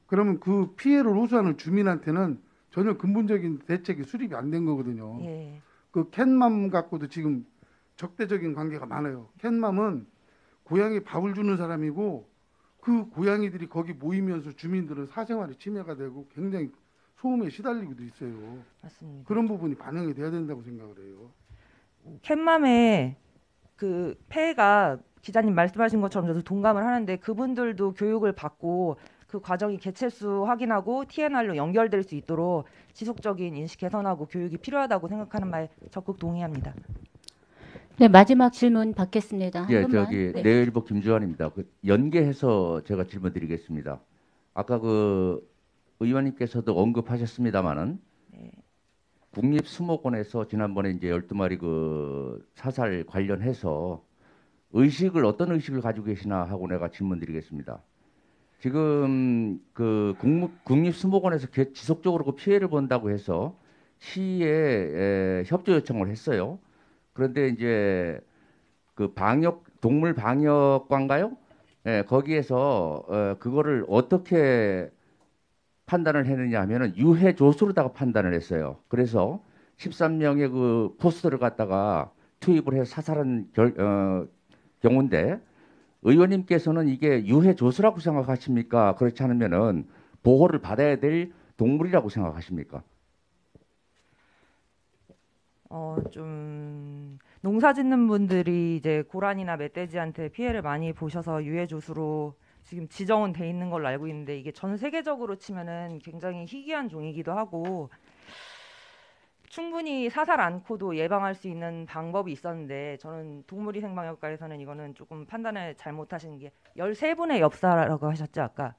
그러면 그 피해를 호소하는 주민한테는 전혀 근본적인 대책이 수립이 안 된 거거든요. 예. 그 캣맘 갖고도 지금 적대적인 관계가 많아요. 캣맘은 고양이 밥을 주는 사람이고 그 고양이들이 거기 모이면서 주민들은 사생활이 침해가 되고 굉장히 소음에 시달리고도 있어요. 맞습니다. 그런 부분이 반영이 돼야 된다고 생각을 해요. 캣맘의 그 폐해가 기자님 말씀하신 것처럼 저도 동감을 하는데 그분들도 교육을 받고 그 과정이 개체수 확인하고 TNR로 연결될 수 있도록 지속적인 인식 개선하고 교육이 필요하다고 생각하는 말 적극 동의합니다. 네, 마지막 질문 받겠습니다. 한 예, 분만. 저기 네. 내일복 김주환입니다. 연계해서 제가 질문드리겠습니다. 아까 그 의원님께서도 언급하셨습니다마는 국립수목원에서 지난번에 이제 12마리 그 사살 관련해서 어떤 의식을 가지고 계시나 하고 내가 질문드리겠습니다. 지금 그 국립수목원에서 지속적으로 그 피해를 본다고 해서 시에 협조 요청을 했어요. 그런데 이제 그 동물 방역관가요? 예, 거기에서 그거를 어떻게 판단을 했느냐 하면은 유해 조수로다가 판단을 했어요. 그래서 13명의 그 포스터를 갖다가 투입을 해서 사살한 경우인데 의원님께서는 이게 유해 조수라고 생각하십니까? 그렇지 않으면은 보호를 받아야 될 동물이라고 생각하십니까? 좀 농사짓는 분들이 이제 고란이나 멧돼지한테 피해를 많이 보셔서 유해 조수로 지금 지정은 돼 있는 걸로 알고 있는데 이게 전 세계적으로 치면은 굉장히 희귀한 종이기도 하고 충분히 사살 않고도 예방할 수 있는 방법이 있었는데 저는 동물위생방역과에서는 이거는 조금 판단을 잘못하신 게 13분의 엽사라고 하셨죠 아까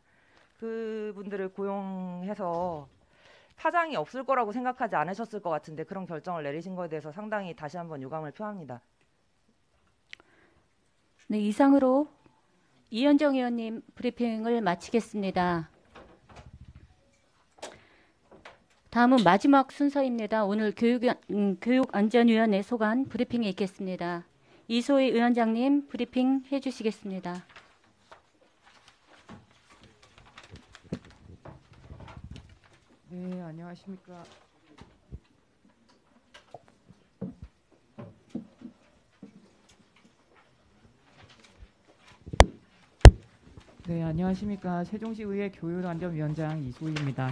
그분들을 고용해서 파장이 없을 거라고 생각하지 않으셨을 것 같은데 그런 결정을 내리신 거에 대해서 상당히 다시 한번 유감을 표합니다. 네, 이상으로 이현정 의원님 브리핑을 마치겠습니다. 다음은 마지막 순서입니다. 오늘 교육안전위원회 소관 브리핑이 있겠습니다. 이소희 위원장님 브리핑 해주시겠습니다. 네, 안녕하십니까. 네, 안녕하십니까. 세종시의회 교육안전위원장 이소희입니다.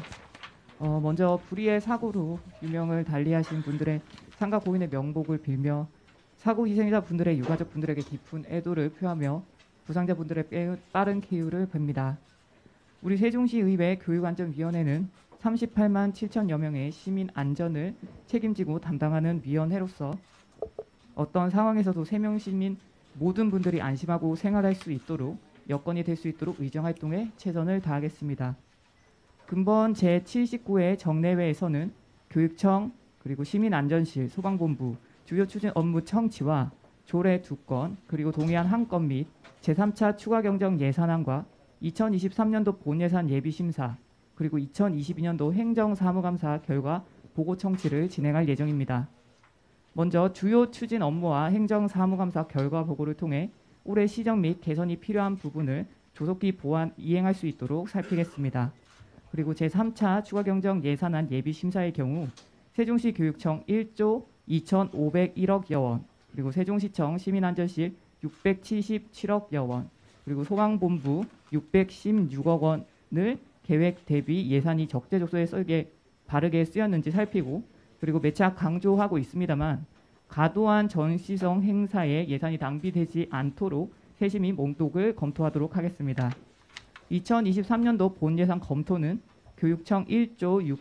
먼저 불의의 사고로 유명을 달리하신 분들의 상가 고인의 명복을 빌며 사고 희생자 분들의 유가족 분들에게 깊은 애도를 표하며 부상자분들의 빠른 쾌유를 빕니다. 우리 세종시의회 교육안전위원회는 38만 7천여 명의 시민 안전을 책임지고 담당하는 위원회로서 어떤 상황에서도 세명 시민 모든 분들이 안심하고 생활할 수 있도록 여건이 될 수 있도록 의정활동에 최선을 다하겠습니다. 근본 제79회 정례회에서는 교육청 그리고 시민안전실, 소방본부, 주요 추진 업무 청취와 조례 2건 그리고 동의안 1건 및 제3차 추가경정 예산안과 2023년도 본예산 예비심사 그리고 2022년도 행정사무감사 결과 보고 청취를 진행할 예정입니다. 먼저 주요 추진 업무와 행정사무감사 결과 보고를 통해 올해 시정 및 개선이 필요한 부분을 조속히 보완 이행할 수 있도록 살피겠습니다. 그리고 제3차 추가경정 예산안 예비심사의 경우 세종시 교육청 1조 2,501억여 원, 그리고 세종시청 시민안전실 677억여 원, 그리고 소방본부 616억 원을 계획 대비 예산이 적재적소에 바르게 쓰였는지 살피고, 그리고 매차 강조하고 있습니다만 과도한 전시성 행사에 예산이 낭비되지 않도록 세심히 몽독을 검토하도록 하겠습니다. 2023년도 본예산 검토는 교육청 1조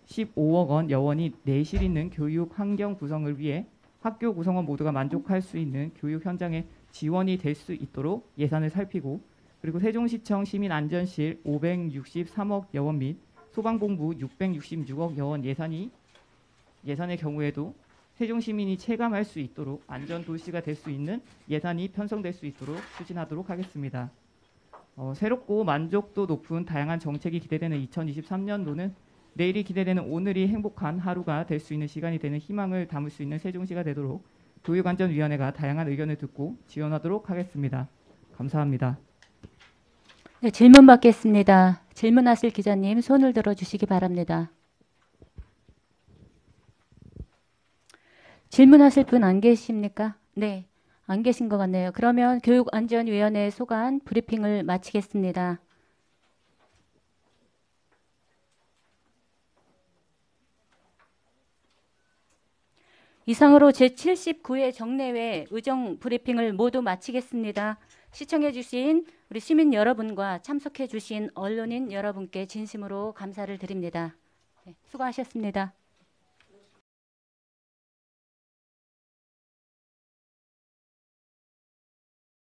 615억 원 여원이 내실 있는 교육 환경 구성을 위해 학교 구성원 모두가 만족할 수 있는 교육 현장에 지원이 될 수 있도록 예산을 살피고, 그리고 세종시청 시민안전실 563억 여원 및 소방본부 666억 여원 예산의 경우에도 세종시민이 체감할 수 있도록 안전도시가 될 수 있는 예산이 편성될 수 있도록 추진하도록 하겠습니다. 새롭고 만족도 높은 다양한 정책이 기대되는 2023년도는 내일이 기대되는 오늘이 행복한 하루가 될 수 있는 시간이 되는 희망을 담을 수 있는 세종시가 되도록 교육안전위원회가 다양한 의견을 듣고 지원하도록 하겠습니다. 감사합니다. 네, 질문 받겠습니다. 질문하실 기자님 손을 들어주시기 바랍니다. 질문하실 분 안 계십니까? 네, 안 계신 것 같네요. 그러면 교육안전위원회 소관 브리핑을 마치겠습니다. 이상으로 제79회 정례회 의정 브리핑을 모두 마치겠습니다. 시청해주신 우리 시민 여러분과 참석해주신 언론인 여러분께 진심으로 감사를 드립니다. 네, 수고하셨습니다.